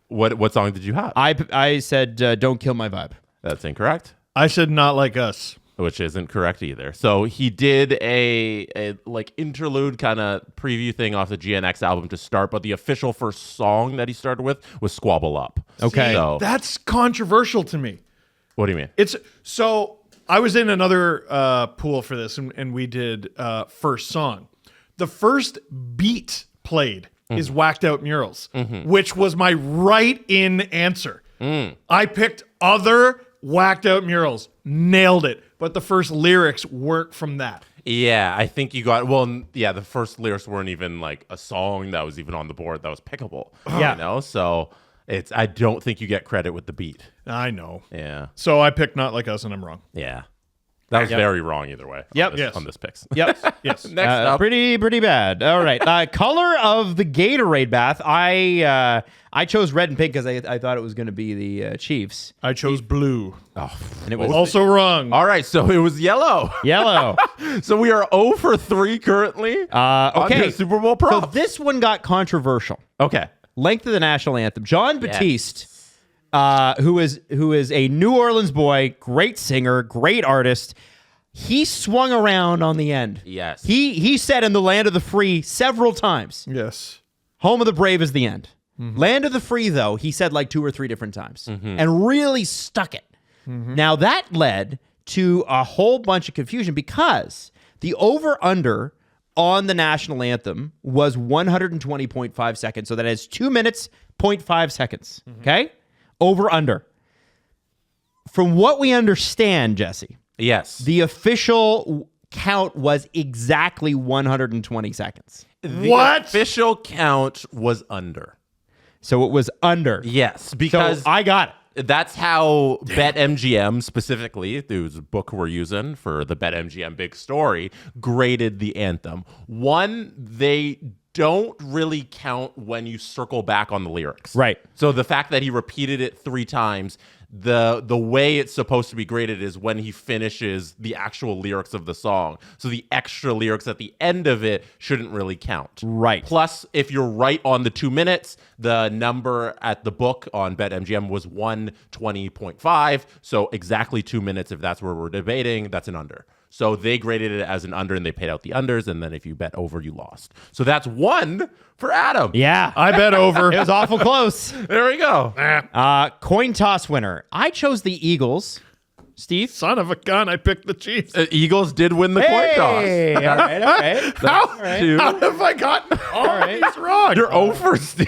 What song did you have? I said, Don't Kill My Vibe. That's incorrect, I said not like us. which isn't correct either. So he did a like interlude kind of preview thing off the GNX album to start, but the official first song that he started with was Squabble Up. Okay. So That's controversial to me. what do you mean? It's so I was in another pool for this, and we did first song. The first beat played is Whacked Out Murals, which was my right-in answer. I picked other Whacked Out Murals, nailed it, but the first lyrics weren't from that. Yeah, I think you got the first lyrics weren't even like a song that was even on the board that was pickable. Yeah. You know, so I don't think you get credit with the beat. I know. Yeah. So I picked Not Like Us, and I'm wrong. Yeah. That was very wrong either way. Yep. Yes. On this picks. Yep. Yes. Next up. Pretty bad. All right. Color of the Gatorade bath. I chose red and pink because I thought it was going to be the Chiefs. I chose blue. And it was Also wrong. All right, so it was yellow. yellow. So we are 0 for 3 currently. On Okay. your Super Bowl So prop. this one got controversial. Okay. Length of the national anthem. John Batiste, who is a New Orleans boy, great singer, great artist. He swung around on the end. Yes. He said in the land of the free several times. Yes. Home of the brave is the end. Land of the free, though, he said like 2 or 3 different times and really stuck it. Now, that led to a whole bunch of confusion because the over-under on the national anthem was 120.5 seconds. So that is 2 minutes, 0.5 seconds. Okay? Over-under. From what we understand, Jesse, Yes. the official count was exactly 120 seconds. The What? official count was under. So it was under. Yes, So because I got it. that's how BetMGM specifically, whose book we're using for the BetMGM Big Story, graded the anthem. One, they don't really count when you circle back on the lyrics. Right. So the fact that he repeated it 3 times, the way it's supposed to be graded is when he finishes the actual lyrics of the song. So the extra lyrics at the end of it shouldn't really count. Right. Plus, if you're right on the 2 minutes, the number at the book on BetMGM was 120.5. So exactly 2 minutes, if that's where we're debating, that's an under. So they graded it as an under and they paid out the unders. And then if you bet over, you lost. So that's 1 for Adam. Yeah. I bet over. It was awful close. There we go. Coin toss winner. I chose the Eagles. Steve? Son of a gun, I picked the Chiefs. Eagles did win the coin toss. Hey! All right, all right. How have I gotten all these wrong? You're over, Steve.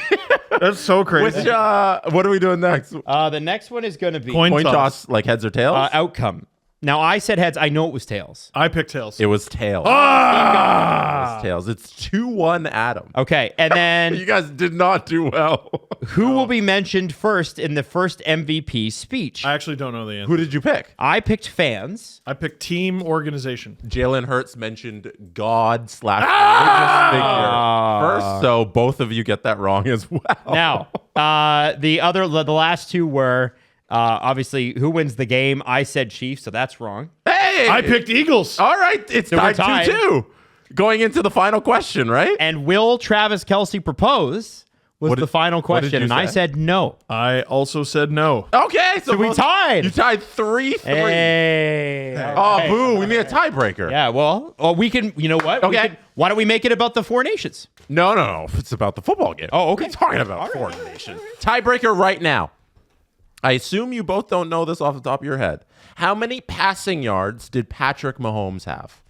That's so crazy. Which, what are we doing next? The next one is going to be Coin Coin toss. toss, like heads or tails? outcome. Now, I said heads. I know it was tails. I picked tails. It was tails. It was tails. It's 2-1 Adam. Okay, and then You guys did not do well. who will be mentioned first in the first MVP speech? I actually don't know the answer. Who did you pick? I picked fans. I picked team organization. Jalen Hurts mentioned God / religious figure first, so both of you get that wrong as well. Now, the last two were obviously who wins the game. I said Chiefs, so that's wrong. Hey! I picked Eagles. All right, it's we're tied tied. 2-2. Going into the final question, right? And will Travis Kelce propose? Was What the did- final what did question, you and I say? said no. I also said no. Okay, so we both- tied. You tied 3-3. Hey, all Oh, boo. We need a tiebreaker. Yeah, well, we can, you know what? Okay. Why don't we make it about the Four Nations? No. It's about the football game. Oh, okay. What are you talking about? Four Nations. Tiebreaker right now. I assume you both don't know this off the top of your head. How many passing yards did Patrick Mahomes have?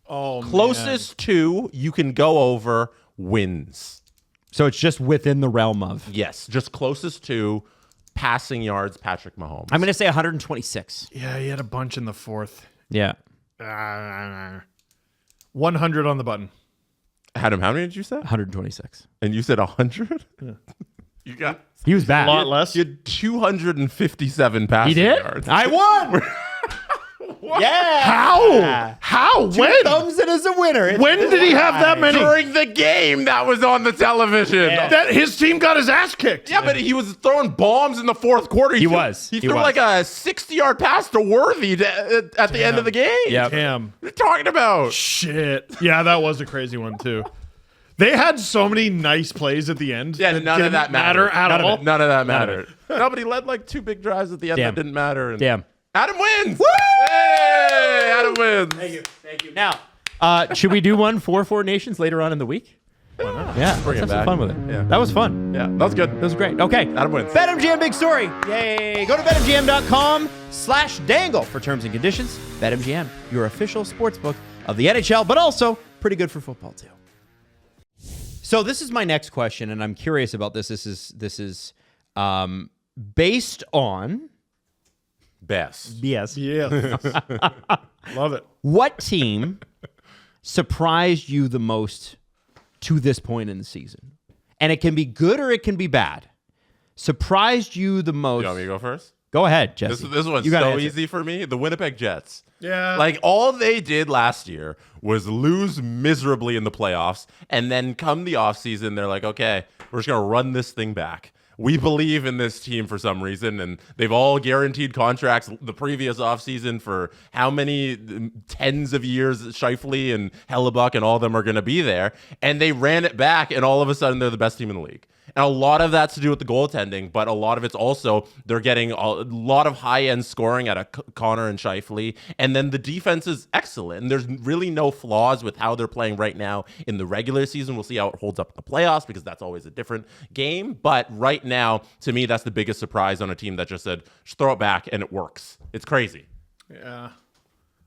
Oh, Closest to you can go over wins. So it's just within the realm of. Yes, just closest to passing yards Patrick Mahomes. I'm going to say 126. Yeah, he had a bunch in the fourth. Yeah. 100 on the button. Adam, how many did you say? 126. And you said 100? Yeah. You got He was bad. A lot less. you had 257 passing He did? yards. I won. Yeah. How? When? Thumbs in as a winner. When did he have that many? During the game that was on the television. Yeah. That his team got his ass kicked. Yeah, but he was throwing bombs in the fourth quarter. He was. He He threw was. like a 60-yard pass to Worthy at the end of the game. Yep. Damn. What are you talking about? Shit. Yeah, that was a crazy one too. They had so many nice plays at the end. Yeah, none of didn't that mattered. at all. None of that mattered. Nobody led like 2 big drives at the end Damn. that didn't matter. And Damn. Adam wins. Woo! Hey, Adam wins. Thank you. Now, should we do one for Four Nations later on in the week? Why not? Yeah. Bring it Let's have some back. fun with it. Yeah. That was fun. Yeah, that was good. That was great. Okay. Adam wins. BetMGM big story. Yay. Go to BetMGM.com/dangle for terms and conditions. BetMGM, your official sportsbook of the NHL, but also pretty good for football too. So this is my next question, and I'm curious about this. This is based on Best. yes. Yeah. Love it. What team surprised you the most to this point in the season? And it can be good or it can be bad. Surprised you the most? You want me to go first? Go ahead, Jesse. This one's You gotta so answer. easy for me. The Winnipeg Jets. Yeah. Like, all they did last year was lose miserably in the playoffs, and then come the offseason, they're like, okay, we're just going to run this thing back. We believe in this team for some reason, and they've all guaranteed contracts the previous offseason for how many tens of years Scheifele and Hellebuck and all of them are going to be there, and they ran it back, and all of a sudden they're the best team in the league. And a lot of that's to do with the goaltending, but a lot of it's also they're getting a lot of high-end scoring out of Connor and Scheifele, and then the defense is excellent. And there's really no flaws with how they're playing right now in the regular season. We'll see how it holds up in the playoffs because that's always a different game. But right now, to me, that's the biggest surprise on a team that just said, just throw it back, and it works. It's crazy. Yeah.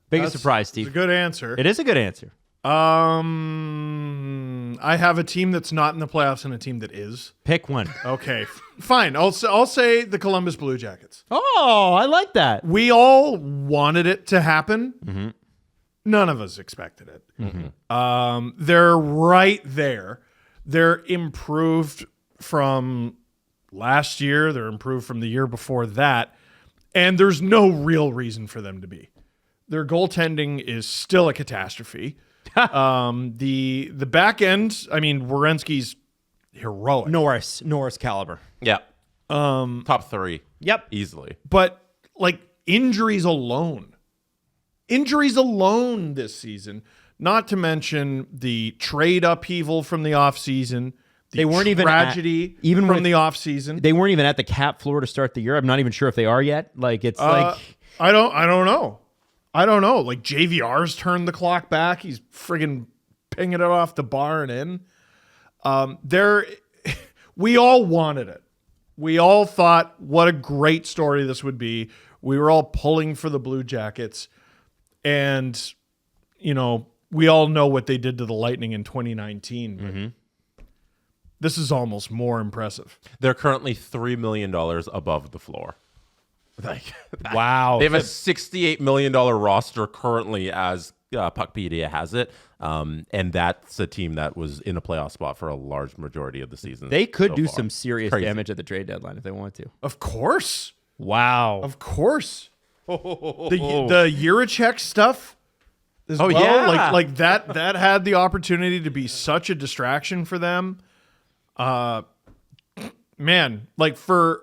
Biggest surprise, It's Steve. a good answer. It is a good answer. I have a team that's not in the playoffs and a team that is. Pick one. Okay, fine. I'll say the Columbus Blue Jackets. Oh, I like that. We all wanted it to happen. None of us expected it. They're right there. They're improved from last year. They're improved from the year before that. And there's no real reason for them to be. Their goaltending is still a catastrophe. The back end, I mean, Werenski's heroic. Norris caliber. Yeah. Top 3. Yep. Easily. But like injuries alone this season, not to mention the trade upheaval from the offseason, They weren't even tragedy even from with- the offseason. They weren't even at the cap floor to start the year. I'm not even sure if they are yet. Like it's like I don't know. Like JVR's turned the clock back. He's friggin' pinging it off the bar and in. We all wanted it. We all thought what a great story this would be. We were all pulling for the Blue Jackets. And, we all know what they did to the Lightning in 2019. This is almost more impressive. They're currently $3 million above the floor. Like, wow. they have a $68 million roster currently as Puckpedia has it. And that's a team that was in a playoff spot for a large majority of the season. They could so do far. some serious Crazy. damage at the trade deadline if they want to. Of course. Wow. Of course. The Jiricek stuff as Oh, well. yeah. Like that had the opportunity to be such a distraction for them. Man, like for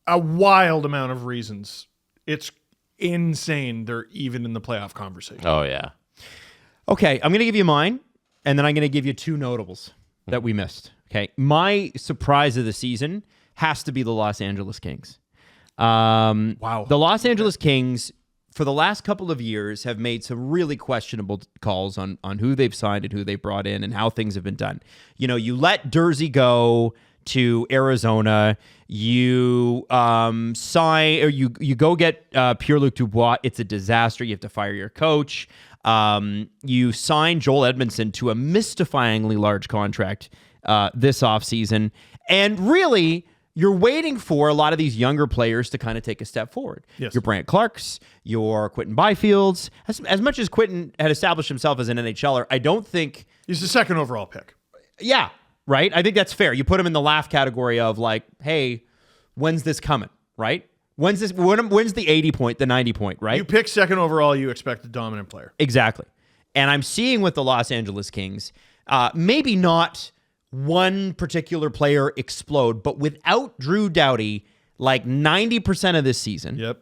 a wild amount of reasons, it's insane they're even in the playoff conversation. Oh, yeah. Okay, I'm going to give you mine, and then I'm going to give you two notables that we missed. Okay, my surprise of the season has to be the Los Angeles Kings. Wow. The Los Angeles Kings, for the last couple of years, have made some really questionable calls on who they've signed and who they brought in and how things have been done. You know, you let Dursey go to Arizona. You sign or you go get Pierre-Luc Dubois. It's a disaster. You have to fire your coach. You sign Joel Edmondson to a mystifyingly large contract this offseason. And really, you're waiting for a lot of these younger players to kind of take a step forward. Yes. Your Brant Clarks, your Quinton Byfields. As much as Quinton had established himself as an NHLer, I don't think... He's the second overall pick. Yeah, right? I think that's fair. You put him in the laugh category of like, hey, when's this coming, right? When's the 80 point, the 90 point, right? You pick second overall, you expect a dominant player. Exactly. And I'm seeing with the Los Angeles Kings, maybe not one particular player explode, but without Drew Doughty, like 90% of this season, Yep.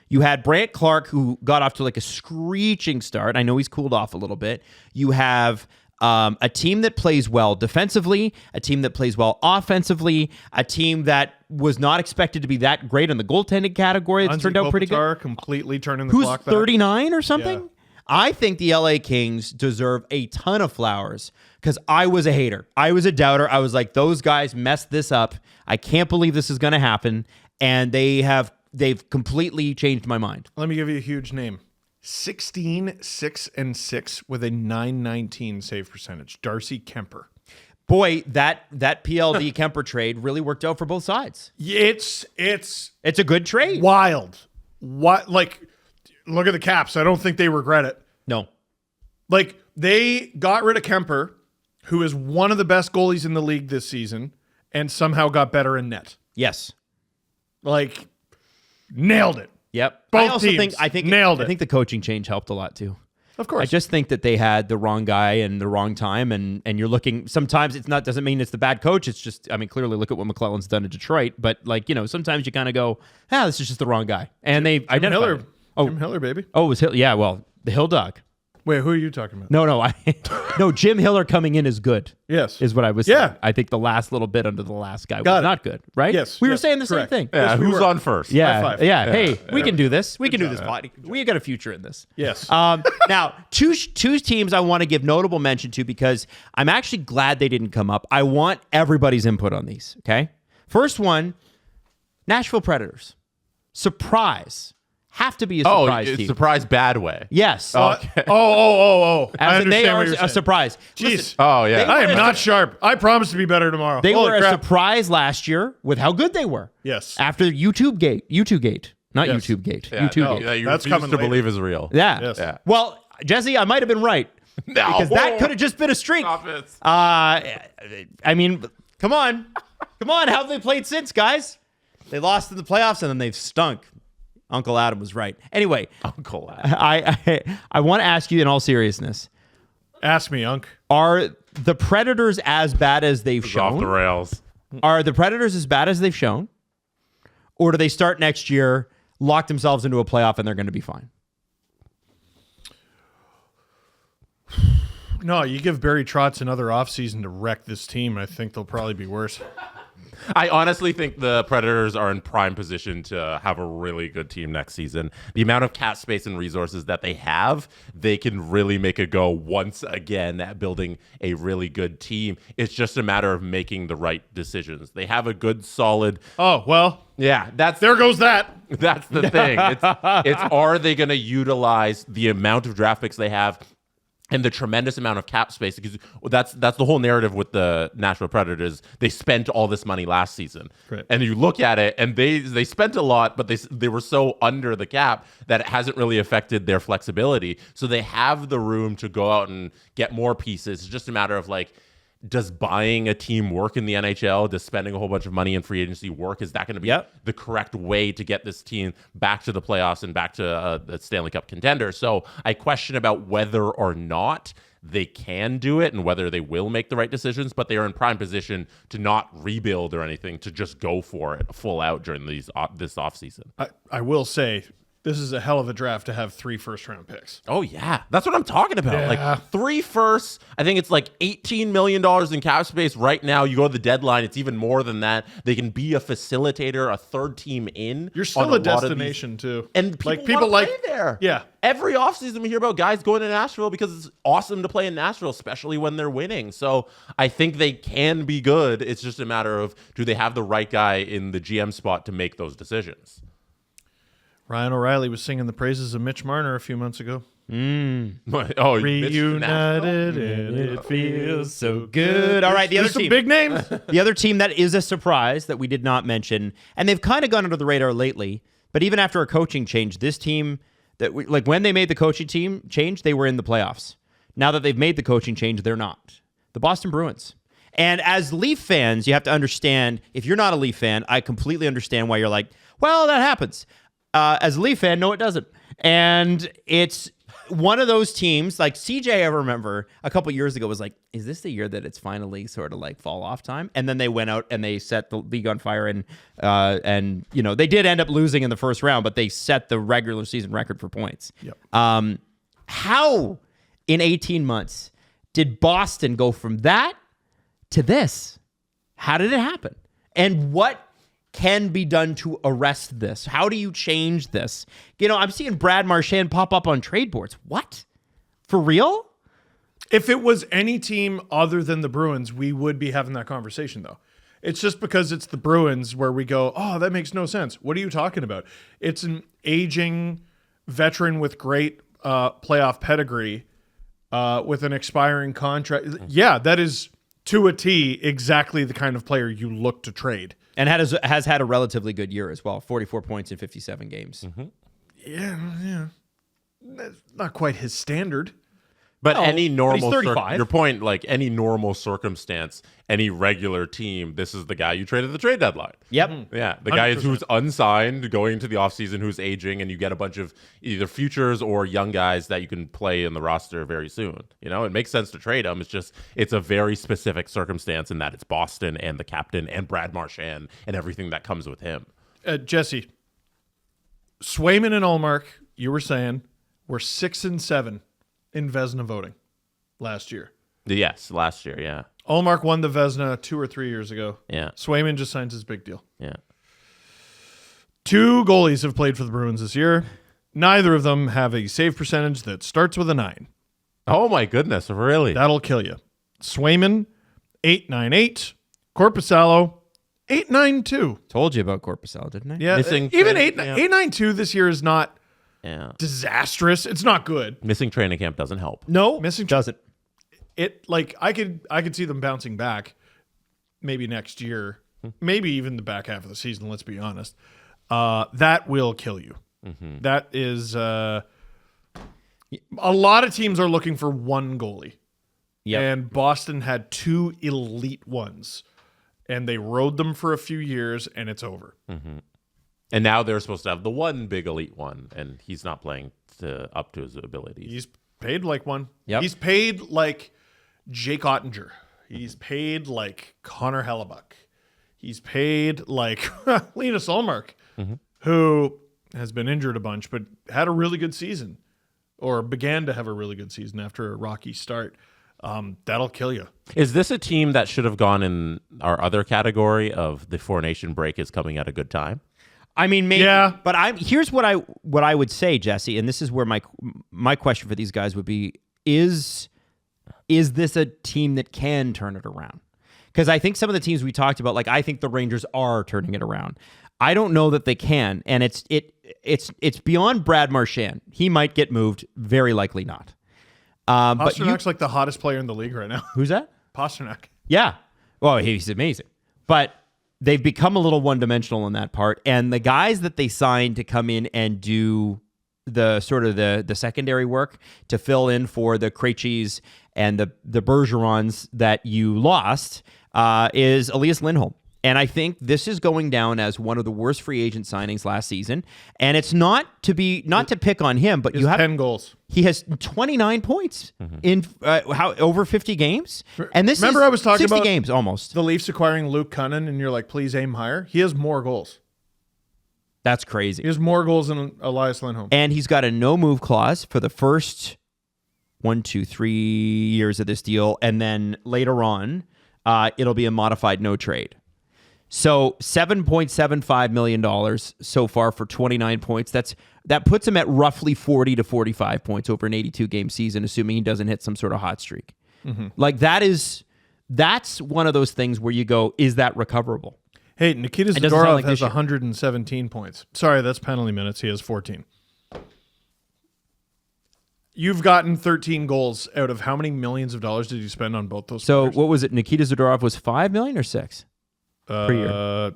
you had Brant Clark, who got off to like a screeching start. I know he's cooled off a little bit. You have a team that plays well defensively, a team that plays well offensively, a team that was not expected to be that great in the goaltending category. It's turned out pretty good. Completely turning the Who's clock back. 39 or something? Yeah. I think the LA Kings deserve a ton of flowers because I was a hater. I was a doubter. I was like, those guys messed this up. I can't believe this is going to happen. And they've completely changed my mind. Let me give you a huge name. 16, 6, and 6 with a 919 save percentage. Darcy Kemper. Boy, that PLD Kemper trade really worked out for both sides. It's It's a good trade. wild. What, like, look at the Caps. I don't think they regret it. No. Like, they got rid of Kemper, who is one of the best goalies in the league this season, and somehow got better in net. Yes. Like, nailed it. Yep. Both I also teams think nailed it. I think the coaching change helped a lot too. Of course. I just think that they had the wrong guy and the wrong time, and you're looking. Sometimes it's not doesn't mean it's the bad coach. It's just, I mean, clearly look at what McClellan's done in Detroit. But like, you know, sometimes you kind of go, this is just the wrong guy, and they identified Hiller. it. Oh, Jim Hiller, baby. oh, it was Hill. Yeah, well, the Hill Dog. Wait, who are you talking about? No, Jim Hiller coming in is good. Yes. Is what I was Yeah. saying. I think the last little bit under the last guy Got was it. not good, right? Yes, we were yes, saying the correct. same thing. Yeah, Yes, we who's were. on first? Yeah, High five. yeah. Hey, we can do this. We can do this, potty. We got a future in this. Yes. Now, two teams I want to give notable mention to because I'm actually glad they didn't come up. I want everybody's input on these, okay? First one, Nashville Predators. Surprise. Have to be a surprise it's team. surprise bad way. Yes. Okay. Oh. I As in they understand are what you're a saying. surprise. Jeez. Listen, Oh yeah. They- I am not sharp. I promise to be better tomorrow. they Holy were a crap. surprise last year with how good they were. Yes. After YouTube Gate. Not Yes. YouTube Gate. Yeah, YouTube no, Gate. that you That's refuse coming to later. believe is real. Yeah. Yes. Yeah. Well, Jesse, I might have been right. No. Because that could have just been a streak. Stop it. I mean, come on. How have they played since, guys? They lost in the playoffs and then they've stunk. Uncle Adam was right. Anyway, Uncle Adam. I want to ask you in all seriousness, Ask me, Unc. are the Predators as bad as they've It's off the shown? rails. Are the Predators as bad as they've shown? Or do they start next year, lock themselves into a playoff, and they're going to be fine? No, you give Barry Trotz another offseason to wreck this team. I think they'll probably be worse. I honestly think the Predators are in prime position to have a really good team next season. The amount of cap space and resources that they have, they can really make a go once again at building a really good team. It's just a matter of making the right decisions. They have a good, solid. Oh, well, Yeah, there goes that. That's the thing. It's are they going to utilize the amount of draft picks they have and the tremendous amount of cap space? Because that's the whole narrative with the Nashville Predators. They spent all this money last season, Right. and you look at it, and they spent a lot, but they were so under the cap that it hasn't really affected their flexibility. So they have the room to go out and get more pieces. It's just a matter of like, does buying a team work in the NHL? Does spending a whole bunch of money in free agency work? Is that going to be the correct way to get this team back to the playoffs and back to the Stanley Cup contender? So I question about whether or not they can do it and whether they will make the right decisions, but they are in prime position to not rebuild or anything, to just go for it full out during this offseason. I will say, this is a hell of a draft to have 3 first-round picks. Oh, yeah. That's what I'm talking about. Yeah. Like 3 firsts. I think it's like $18 million in cap space right now. You go to the deadline, it's even more than that. They can be a facilitator, a third team in. You're still a destination, too. And people like there. Yeah. Every offseason we hear about guys going to Nashville because it's awesome to play in Nashville, especially when they're winning. So I think they can be good. It's just a matter of, do they have the right guy in the GM spot to make those decisions? Ryan O'Reilly was singing the praises of Mitch Marner a few months ago. Oh, Reunited and it feels so Good. All right, the other There's some team. big names. The other team that is a surprise that we did not mention, and they've kind of gone under the radar lately, but even after a coaching change, this team, when they made the coaching team change, they were in the playoffs. Now that they've made the coaching change, they're not. The Boston Bruins. And as Leaf fans, you have to understand, if you're not a Leaf fan, I completely understand why you're like, well, that happens. As a Leaf fan, no, it doesn't. And it's one of those teams, like CJ, I remember a couple years ago was like, is this the year that it's finally sort of like fall off time? And then they went out and they set the league on fire, and they did end up losing in the first round, but they set the regular season record for points. Yep. How in 18 months did Boston go from that to this? How did it happen? And what can be done to arrest this? How do you change this? I'm seeing Brad Marchand pop up on trade boards. What? For real? If it was any team other than the Bruins, we would be having that conversation, though. It's just because it's the Bruins where we go, oh, that makes no sense. What are you talking about? It's an aging veteran with great playoff pedigree with an expiring contract. Yeah, that is, to a T, exactly the kind of player you look to trade. And has had a relatively good year as well. 44 points in 57 games. Mm-hmm. Yeah. That's not quite his standard. But No, any normal, but he's 35. your point, like any normal circumstance, any regular team, this is the guy you trade at the trade deadline. Yep. Yeah, the guy 100%. who's unsigned, going into the offseason, who's aging, and you get a bunch of either futures or young guys that you can play in the roster very soon. It makes sense to trade them. It's a very specific circumstance in that it's Boston and the captain and Brad Marchand and everything that comes with him. Jesse, Swayman and Ullmark, you were saying, were 6 and 7 in Vezina voting last year. Yes, last year, yeah. Ullmark won the Vezina 2 or 3 years ago. Yeah. Swayman just signs his big deal. Yeah. 2 goalies have played for the Bruins this year. Neither of them have a save percentage that starts with a 9. Oh, my goodness, really? That'll kill you. Swayman, 8.98. Korpisalo, 8.92. Told you about Korpisalo, didn't I? Yeah, Missing even trade, 8.92 this year is not Yeah. disastrous. It's not good. Missing training camp doesn't help. No, Missing doesn't. I could see them bouncing back maybe next year, maybe even the back half of the season, let's be honest. That will kill you. Mm-hmm. That is a lot of teams are looking for one goalie. Yep. And Boston had 2 elite ones, and they rode them for a few years, and it's over. Mm-hmm. And now they're supposed to have the one big elite one, and he's not playing up to his abilities. He's paid like one. Yep. He's paid like Jake Ottinger. He's paid like Connor Hellebuck. He's paid like Linus Ullmark, who has been injured a bunch, but had a really good season, or began to have a really good season after a rocky start. That'll kill you. Is this a team that should have gone in our other category of the Four Nation break is coming at a good time? I mean, maybe. Yeah. But here's what I would say, Jesse, and this is where my question for these guys would be: Is this a team that can turn it around? Because I think some of the teams we talked about, like I think the Rangers are turning it around. I don't know that they can, and it's beyond Brad Marchand. He might get moved, very likely not. But Pasternak's like the hottest player in the league right now. who's that? Pasternak. Yeah. Well, he's amazing. But they've become a little one-dimensional in that part. And the guys that they signed to come in and do the sort of the secondary work to fill in for the Krejcis and the Bergerons that you lost is Elias Lindholm. And I think this is going down as one of the worst free agent signings last season. And it's not to pick on him, but He you has have 10 goals. He has 29 points in over 50 games. And this Remember is I was talking 60 about games almost. The Leafs acquiring Luke Cunnin, and you're like, please aim higher. He has more goals. That's crazy. He has more goals than Elias Lindholm. And he's got a no-move clause for the first 1, 2, 3 years of this deal. And then later on, it'll be a modified no trade. So $7.75 million so far for 29 points. That puts him at roughly 40 to 45 points over an 82-game season, assuming he doesn't hit some sort of hot streak. Like that's one of those things where you go, is that recoverable? Hey, Nikita It doesn't sound Zadorov like has this year. 117 points. Sorry, that's penalty minutes. He has 14. You've gotten 13 goals out of how many millions of dollars did you spend on both those So players? what was it? Nikita Zadorov was $5 million or $6 million per year?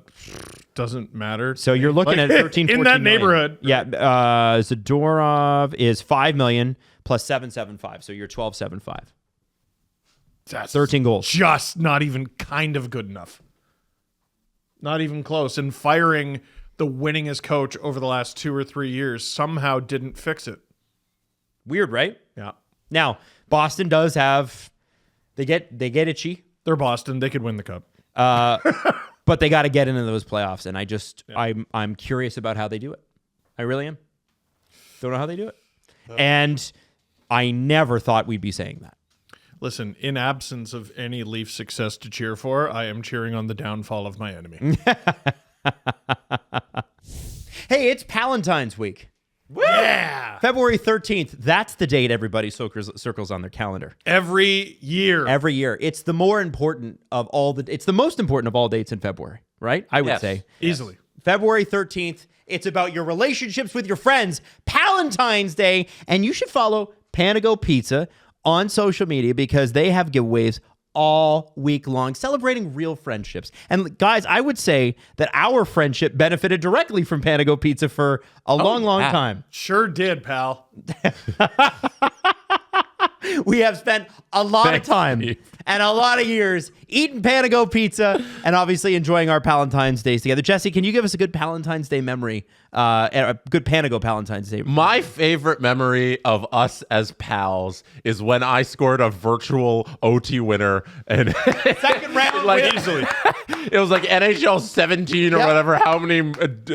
Doesn't matter. So you're looking at 13, 14 in that million. neighborhood. Yeah, Zadorov is $5 million plus 7.75, so you're 12.75. That's 13 goals. just not even kind of good enough. Not even close. And firing the winningest coach over the last 2 or 3 years somehow didn't fix it. Weird, right? Yeah. Now, Boston does have they get itchy, They're Boston. They could win the cup. but they got to get into those playoffs, and I'm curious about how they do it. I really am. Don't know how they do it. And I never thought we'd be saying that. Listen, in absence of any Leaf success to cheer for, I am cheering on the downfall of my enemy. Hey, it's Palentine's week. Yeah. February 13th. That's the date everybody circles on their calendar. Every year. Every year. It's the more important of all it's the most important of all dates in February, right? I would Yes. say. Easily. February 13th. It's about your relationships with your friends. Palentine's Day. And you should follow Panago Pizza on social media because they have giveaways all week long, celebrating real friendships. And guys, I would say that our friendship benefited directly from Panago Pizza for a long time. Sure did, pal. We have spent a lot of time and a lot of years eating Panago Pizza and obviously enjoying our Palentine's Days together. Jesse, can you give us a good Palentine's Day memory? A good Panago Palentine's Day. My favorite memory of us as pals is when I scored a virtual OT winner and Second round like win. easily. It was like NHL 17 or Yep. whatever, how many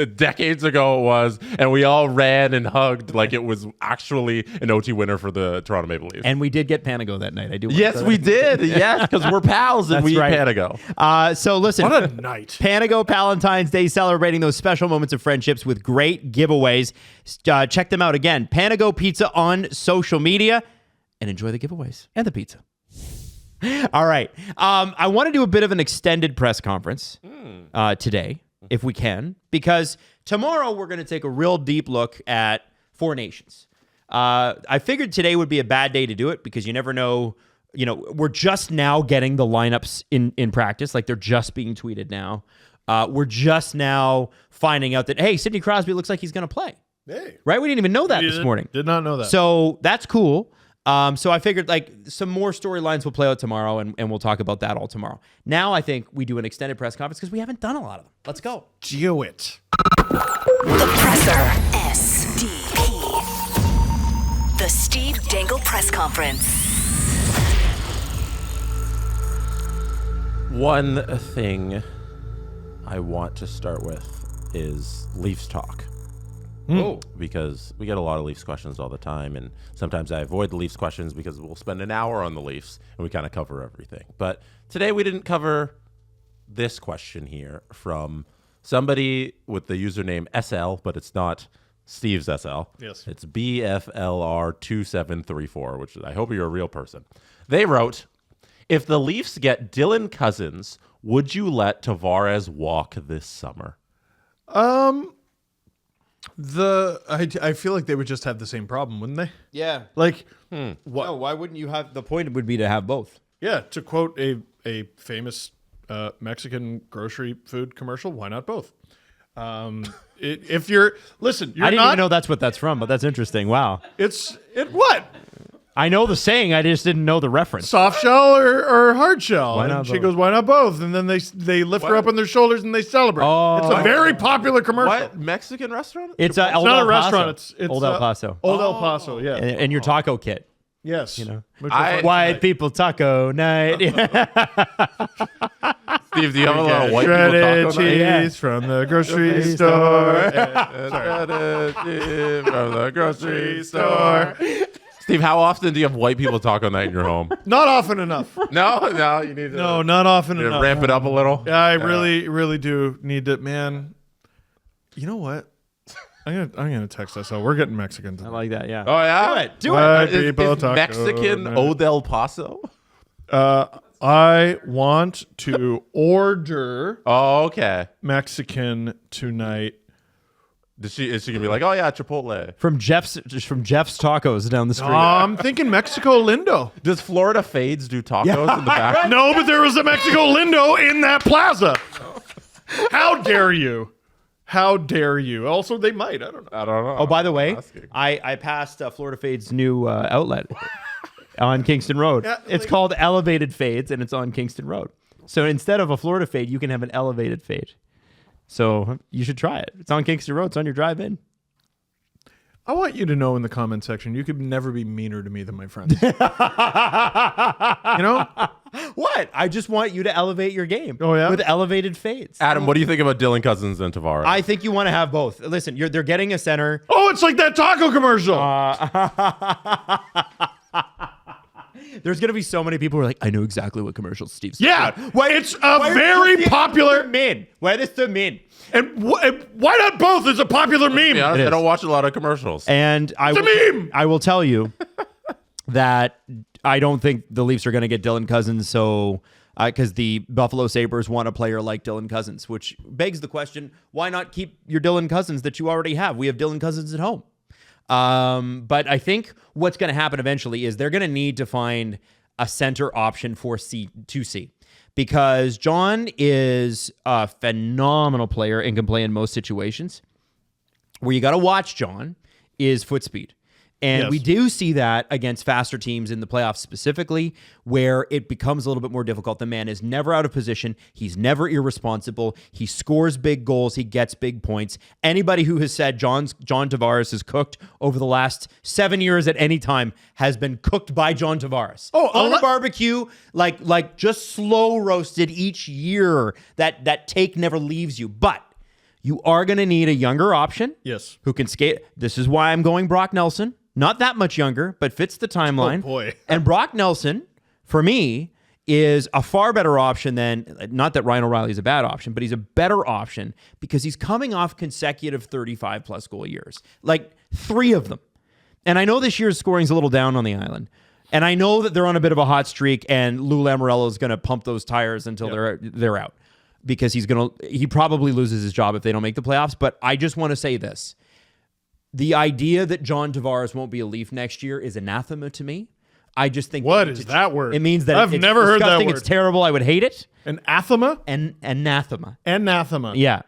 decades ago it was, and we all ran and hugged like it was actually an OT winner for the Toronto Maple Leafs. And we did get Panago that night. I do. Yes, we did. Yes, because we're pals and That's we eat right. Panago. So listen. What a night. Panago Palentine's Day, celebrating those special moments of friendships with great giveaways. Check them out again. Panago Pizza on social media and enjoy the giveaways and the pizza. All right. I want to do a bit of an extended press conference today, if we can, because tomorrow we're going to take a real deep look at Four Nations. I figured today would be a bad day to do it because you never know. You know, we're just now getting the lineups in practice. Like they're just being tweeted now. We're just now finding out that, hey, Sidney Crosby looks like he's going to play. Hey. Right? We didn't even know that this morning. Did not know that. So that's cool. So I figured like some more storylines will play out tomorrow and we'll talk about that all tomorrow. Now I think we do an extended press conference because we haven't done a lot of them. Let's go. Do it. The Presser. SDP. The Steve Dangle Press Conference. One thing I want to start with is Leafs talk. Oh. Because we get a lot of Leafs questions all the time, and sometimes I avoid the Leafs questions because we'll spend an hour on the Leafs and we kind of cover everything. But today we didn't cover this question here from somebody with the username SL, but it's not Steve's SL. Yes. It's BFLR2734, which I hope you're a real person. They wrote, if the Leafs get Dylan Cozens, would you let Tavares walk this summer? I feel like they would just have the same problem, wouldn't they? Yeah. Like, No, why wouldn't you have? The point would be to have both. yeah, to quote a famous Mexican grocery food commercial, why not both? If you're listen, you're I didn't not. even know that's what that's from, but that's interesting. Wow. It's what I know the saying. I just didn't know the reference. soft shell or hard shell. Why and not she both? goes, why not both? And then they lift her up on their shoulders and they celebrate. Oh. It's a very popular commercial. What Mexican restaurant? It's It's not a restaurant. It's Old El Paso. Old El Paso. Yeah. And your taco kit. Yes. You know. Which I- was White people taco night. Steve, Steve, do you have a lot of white Shredded people talk on cheese from the grocery store. Shredded cheese from the grocery store. Steve, how often do you have white people talk on that in your home? Not often enough. No, you need to. No, not often you need to enough. ramp it up a little. Yeah, I really do need to. Man, you know what? I'm gonna text us. So we're getting Mexican I tonight. like that. Yeah. Oh yeah, Do it. White Is people talk Mexican on O del Paso? I want to order Oh, okay. Mexican tonight. Is she gonna be like, oh yeah, Chipotle? From Jeff's Tacos down the street. I'm thinking Mexico Lindo. Does Florida Fades do tacos in the back? No, but there was a Mexico Lindo in that plaza. How dare you? How dare you? Also, they might. I don't know. I don't know. Oh, by the way, I'm asking. I passed Florida Fade's new outlet on Kingston Road. Yeah, It's called Elevated Fades, and it's on Kingston Road. So instead of a Florida Fade, you can have an Elevated Fade. So you should try it. It's on Kingston Road. It's on your drive-in. I want you to know in the comment section, you could never be meaner to me than my friends. You know? What? I just want you to elevate your game. Oh, yeah? With Elevated Fades. Adam, what do you think about Dylan Cozens and Tavares? I think you want to have both. Listen, they're getting a center. Oh, it's like that taco commercial. There's going to be so many people who are like, I know exactly what commercials Steve's yeah. doing. It's a very popular. meme. Why is the meme? And why not both? It's a popular meme. Yeah, It I is. don't watch a lot of commercials. And a meme. I will tell you that I don't think the Leafs are going to get Dylan Cozens. So, because the Buffalo Sabres want a player like Dylan Cozens, which begs the question: why not keep your Dylan Cozens that you already have? We have Dylan Cozens at home. But I think what's going to happen eventually is they're going to need to find a center option for C2C. Because John is a phenomenal player and can play in most situations. Where you got to watch John is foot speed. And Yes. we do see that against faster teams in the playoffs specifically, where it becomes a little bit more difficult. The man is never out of position. He's never irresponsible. He scores big goals. He gets big points. Anybody who has said John Tavares is cooked over the last 7 years at any time has been cooked by John Tavares. Oh, on a barbecue, like just slow roasted each year. That take never leaves you. But you are going to need a younger option. Yes. Who can skate. This is why I'm going Brock Nelson. Not that much younger, but fits the timeline. Oh, boy. And Brock Nelson, for me, is a far better option than, not that Ryan O'Reilly is a bad option, but he's a better option because he's coming off consecutive 35-plus goal years. Like 3 of them. And I know this year's scoring's a little down on the island. And I know that they're on a bit of a hot streak, and Lou Lamoriello is going to pump those tires until they're out. Because he probably loses his job if they don't make the playoffs. But I just want to say this. The idea that John Tavares won't be a Leaf next year is anathema to me. I just think What is that word? It means that I've it's never heard that disgusting, word. It's terrible. I would hate it. An anathema? Anathema. Anathema. Yeah,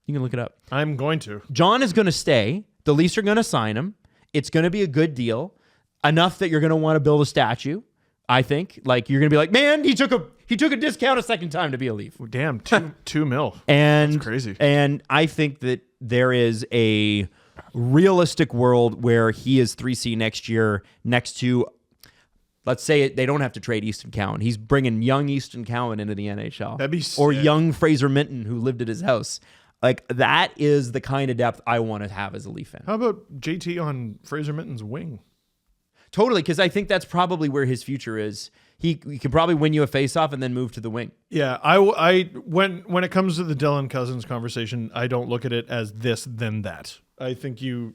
you can look it up. I'm going to. John is going to stay. The Leafs are going to sign him. It's going to be a good deal, enough that you're going to want to build a statue. I think, like you're going to be like, man, he took a discount a second time to be a Leaf. Damn, two mil. And That's crazy. And I think that there is a realistic world where he is 3C next year next to, let's say they don't have to trade Easton Cowan. He's bringing young Easton Cowan into the NHL. That'd be Or sick. young Fraser Minton who lived at his house. Like that is the kind of depth I want to have as a Leaf fan. How about JT on Fraser Minton's wing? Totally, because I think that's probably where his future is. He can probably win you a faceoff and then move to the wing. Yeah, I when it comes to the Dylan Cozens conversation, I don't look at it as this then that. I think you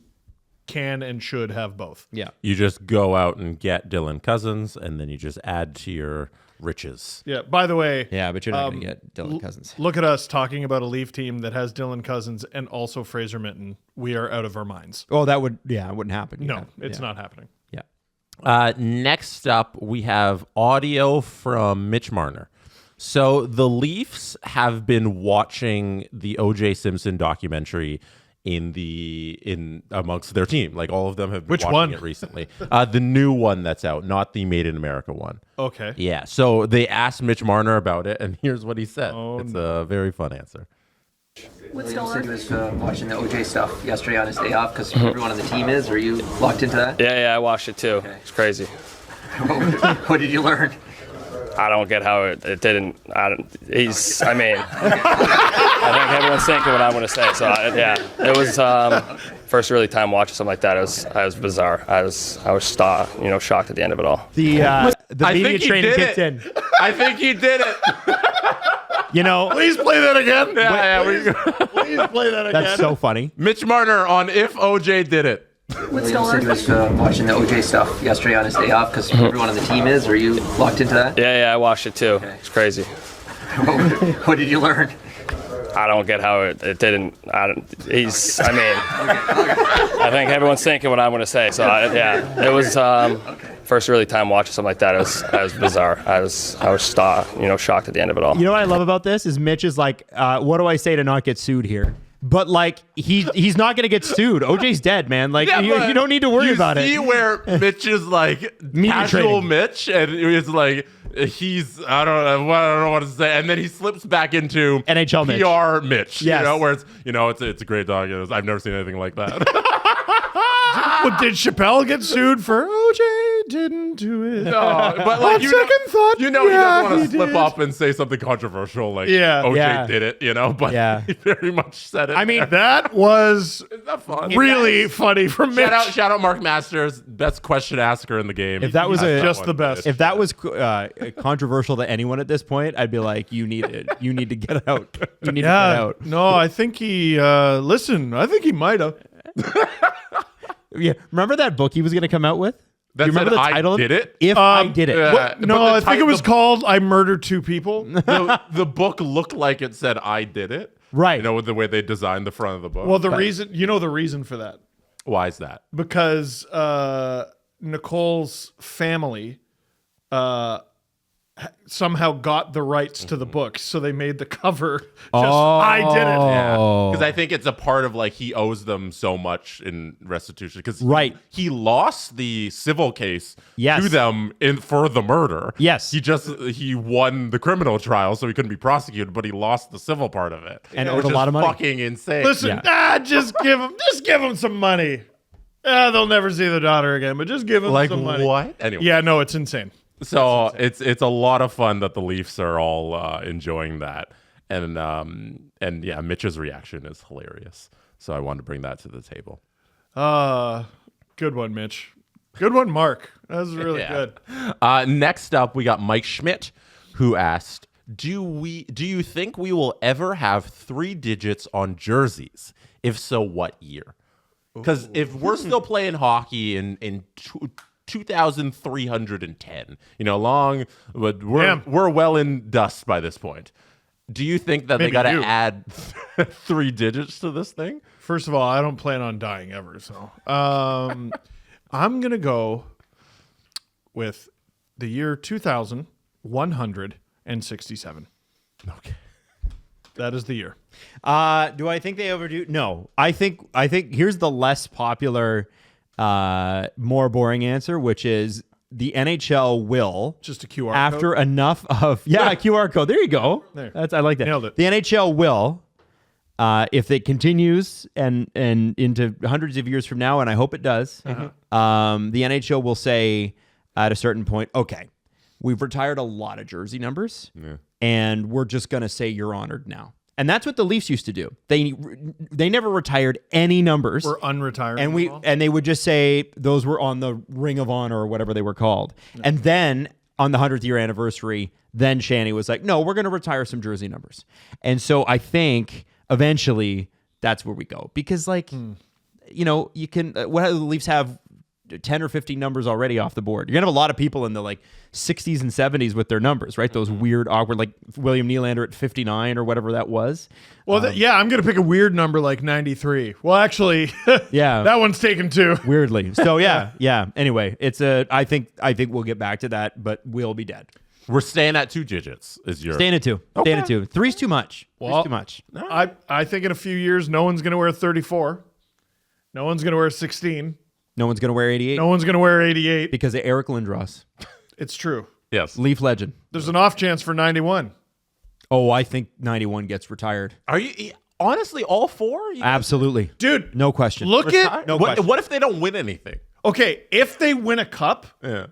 can and should have both. Yeah. You just go out and get Dylan Cozens, and then you just add to your riches. Yeah. By the way, Yeah, but you're not going to get Dylan Cozens. look at us talking about a Leaf team that has Dylan Cozens and also Fraser Minton. We are out of our minds. Oh, it wouldn't happen. No, it's not happening. Yeah. Next up, we have audio from Mitch Marner. So the Leafs have been watching the O.J. Simpson documentary in amongst their team. Like all of them have been Which watching one? it recently. The new one that's out, not the Made in America one. Okay. Yeah. So they asked Mitch Marner about it, and here's what he said. Oh, it's a very fun answer. William said he was watching the OJ stuff yesterday on his day off because everyone on the team is. Are you locked into that? Yeah, I watched it too. It's crazy. What did you learn? I don't get how it didn't. I mean, I think everyone's thinking what I'm going to say. So it was first really time watching something like that. It was bizarre. I was shocked at the end of it all. The I media think he training did kicked it. in. I think he did it. Please play that again. Please Play that again. That's so funny. Mitch Marner on if OJ did it. William said he was watching the OJ stuff yesterday on his day off because everyone on the team is. Are you locked into that? Yeah, I watched it too. Okay. It's crazy. What did you learn? I don't get how it didn't. I think everyone's thinking what I'm going to say. So it was first really time watching something like that. It was bizarre. I was shocked at the end of it all. You know what I love about this is Mitch is like, what do I say to not get sued here? But like he's not gonna get sued. OJ's dead, man. Like you don't need to worry about it. You see where Mitch is like casual Mitch, and it's like I don't know what to say, and then he slips back into NHL Mitch. PR Mitch. Yes. Where it's a great dog. I've never seen anything like that. But did Chappelle get sued for OJ didn't do it? No, but On second thought, he doesn't want he to slip did. up and say something controversial like Yeah. OJ Yeah. did it, but he very much said it. I mean, That was isn't that fun? really funny from Mitch. Shout out Mark Masters, best question asker in the game. If that was Just the best. if that was controversial to anyone at this point, I'd be like, you need to get out. You need to get out. No, I think he. Listen, I think he might have. Yeah, remember that book he was going to come out with? That you remember said, the title? I did it. If I did it. yeah. No, But I the think it was the- called "I Murdered Two People." the book looked like it said I did it. Right. With the way they designed the front of the book. Well, the reason for that, Why is that? because Nicole's family somehow got the rights to the book, so they made the cover just "I did it." Yeah. Oh. Because I think it's a part of like he owes them so much in restitution. Because Right. he lost the civil case Yes. to them for the murder. Yes. He won the criminal trial, so he couldn't be prosecuted, but he lost the civil part of it. And which owed a is lot of money. Fucking insane. Listen, just give him some money. They'll never see their daughter again, but just give him like some money. what? Anyway. Yeah, no, it's insane. So it's a lot of fun that the Leafs are all enjoying that, and yeah, Mitch's reaction is hilarious. So I wanted to bring that to the table. Good one, Mitch. Good one, Mark. That was really Yeah. good. Next up, we got Mike Schmidt, who asked, "Do you think we will ever have 3 digits on jerseys? If so, what year? Because if we're still playing hockey in 2310, but we're well in dust by this point. Do you think that Maybe they got to you. add 3 digits to this thing? First of all, I don't plan on dying ever, so I'm gonna go with the year 2167. Okay. That is the year. Do I think they overdo? No. I think here's the less popular, more boring answer, which is the NHL will Just a QR after code. enough of a QR code. There you go. There. I like that. Nailed it. The NHL will, if it continues and into hundreds of years from now, and I hope it does, the NHL will say at a certain point, okay, we've retired a lot of jersey numbers, and we're just going to say you're honored now. And that's what the Leafs used to do. They never retired any numbers. We're unretiring. And they would just say those were on the Ring of Honor or whatever they were called. And then on the 100th year anniversary, then Shanny was like, no, we're going to retire some jersey numbers. And so I think eventually that's where we go. Because you can, what do the Leafs have 10 or 15 numbers already off the board? You're going to have a lot of people in the 60s and 70s with their numbers, right? Those weird, awkward, like William Nylander at 59 or whatever that was. Well, I'm going to pick a weird number like 93. Well, actually, Yeah. that one's taken too. Weirdly. So yeah. Anyway, I think we'll get back to that, but we'll be dead. We're staying at 2 digits. Is your Staying at 2. Staying at 2. 3's too much. Well, 3's too much. I think in a few years, no one's going to wear 34. No one's going to wear 16. No one's gonna wear 88 No one's going to wear 88. because of Eric Lindros, It's true. Yes. Leaf legend. There's an off chance for 91. Oh, I think 91 gets retired. Are you honestly all 4? Absolutely, Dude, no question. look at... No what, question. what if they don't win anything? Okay, if they win a cup,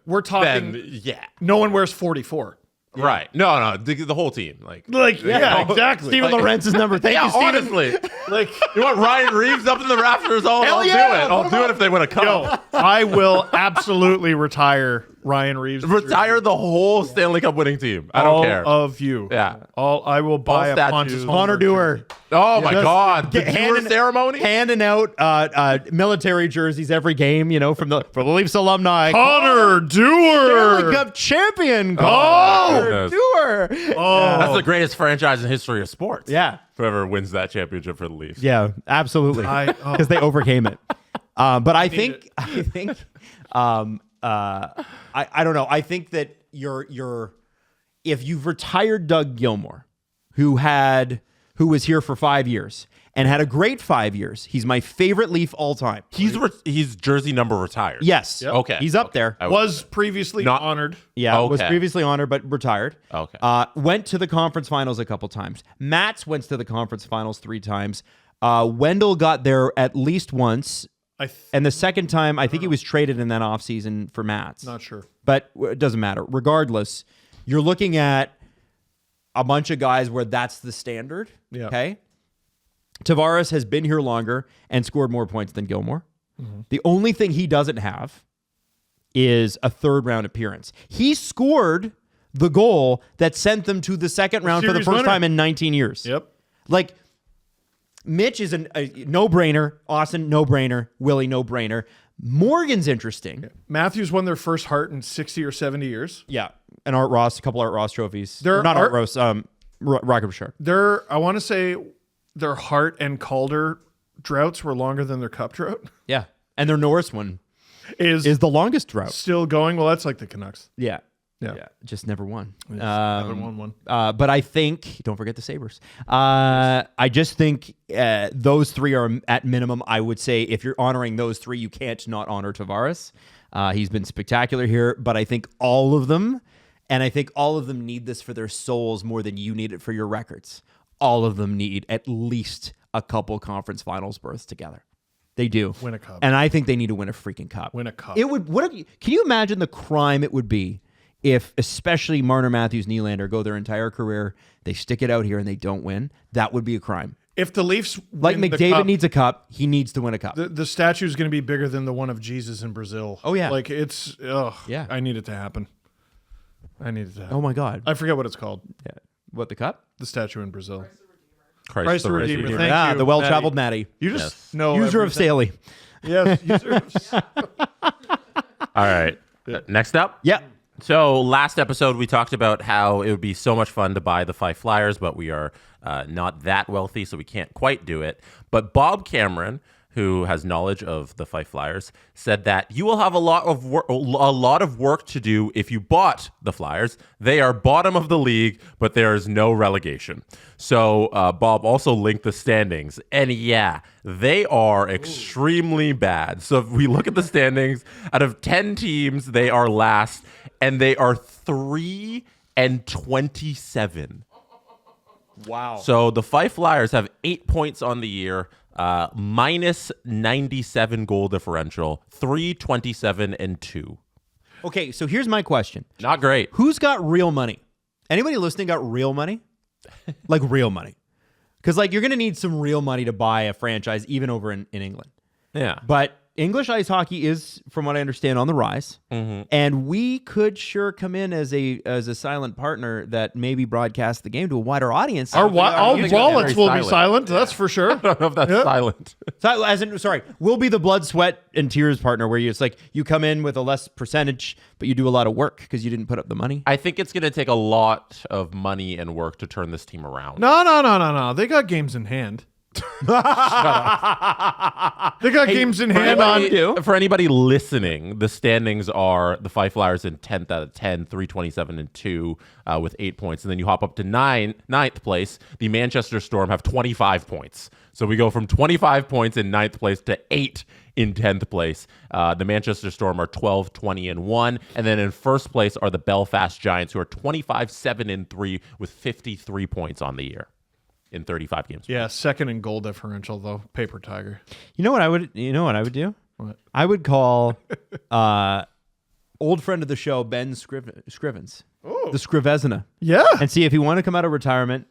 we're talking... Then yeah. No one wears 44. Right. No, the whole team. Like yeah, exactly. Steven Lorentz's number. Thank yeah, you, Steven. honestly. Like, You want Ryan Reeves up in the rafters? I'll do it. I'll do it if they win a cup. yo, I will absolutely retire Ryan Reeves. Retire the whole Stanley Cup winning team. I don't all care. of you. Yeah. I will buy a statues. Pontius Honor Holmberg doer. jersey. Oh my God! The handing- ceremony. Handing out military jerseys every game, from the Leafs alumni. Honor Stanley doer. Cup champion. Oh, doer. That's the greatest franchise in history of sports. Yeah. Whoever wins that championship for the Leafs. Yeah, absolutely. Because they overcame it. But I think I don't know. I think that you're if you've retired Doug Gilmour, who was here for 5 years and had a great 5 years. He's my favorite Leaf all time. He's jersey number retired. Yes. Yep. Okay. He's up there. Was previously Not- honored. Yeah, was Okay. previously honored but retired. Okay. Went to the conference finals a couple times. Matz went to the conference finals 3 times. Wendell got there at least once. And the second time, I think he was traded in that offseason for Matz. Not sure. But it doesn't matter. Regardless, you're looking at a bunch of guys where that's the standard. Yeah. Okay. Tavares has been here longer and scored more points than Gilmour. The only thing he doesn't have is a third round appearance. He scored the goal that sent them to the second round for the Series first winner. time in 19 years. Yep. Like, Mitch is a no-brainer. Austin, no-brainer. Willie, no-brainer. Morgan's interesting. Matthews won their first Hart in 60 or 70 years. Yeah. And Art Ross, a couple Art Ross trophies. There Not are- Art Ross, Rocket Bouchard. I want to say their Hart and Calder droughts were longer than their cup drought. Yeah. And their Norris one Is is the longest drought. still going. Well, that's like the Canucks. Yeah. Yeah. Just never won. Haven't won one. But I think, don't forget the Sabres. I just think those 3 are at minimum. I would say if you're honoring those 3, you can't not honor Tavares. He's been spectacular here, but I think all of them, and I think all of them need this for their souls more than you need it for your records. All of them need at least a couple conference finals berths together. They do. Win a cup. And I think they need to win a freaking cup. Win a cup. It would. Can you imagine the crime it would be if, especially Marner, Matthews, Nylander go their entire career, they stick it out here and they don't win? That would be a crime. If the Leafs Like win the McDavid cup, needs a cup, he needs to win a cup. the statue is going to be bigger than the one of Jesus in Brazil. Oh, yeah. Like it's Yeah. I need it to happen. I need it to happen. Oh my God. I forget what it's called. Yeah. What, the cup? The statue in Brazil. Christ the Redeemer. Redeemer. Thank you, the well-traveled Matty. You just know User of everything. Staley. Yes, user of All right. Next up. Yeah. So last episode, we talked about how it would be so much fun to buy the Fife Flyers, but we are not that wealthy, so we can't quite do it. But Bob Cameron, who has knowledge of the Fife Flyers, said that you will have a lot of work to do if you bought the Flyers. They are bottom of the league, but there is no relegation. So Bob also linked the standings, and yeah, they are extremely bad. So if we look at the standings, out of 10 teams, they are last, and they are 3-27. Wow. So the Fife Flyers have 8 points on the year, minus 97 goal differential, 3-27-2. Okay, so here's my question. Not great. Who's got real money? Anybody listening got real money? Like real money. Because like you're going to need some real money to buy a franchise even over in England. Yeah. But English ice hockey is, from what I understand, on the rise. And we could sure come in as a silent partner that maybe broadcast the game to a wider audience. Our think that's wallets very will be silent. silent. That's for sure. I don't know if that's silent. So, we'll be the blood, sweat, and tears partner where it's like you come in with a less percentage, but you do a lot of work because you didn't put up the money. I think it's going to take a lot of money and work to turn this team around. No. They got games in hand. They got games in hand on. For anybody listening, the standings are the Fife Flyers in 10th out of 10, 3-27-2 with 8 points. And then you hop up to ninth place. The Manchester Storm have 25 points. So we go from 25 points in 9th place to 8 in 10th place. The Manchester Storm are 12-20-1. And then in first place are the Belfast Giants, who are 25-7-3 with 53 points on the year in 35 games. Yeah, second in goal differential though. Paper Tiger. You know what I would do? What? I would call old friend of the show, Ben Scrivens, the Scrivezina, Yeah. and see if he want to come out of retirement,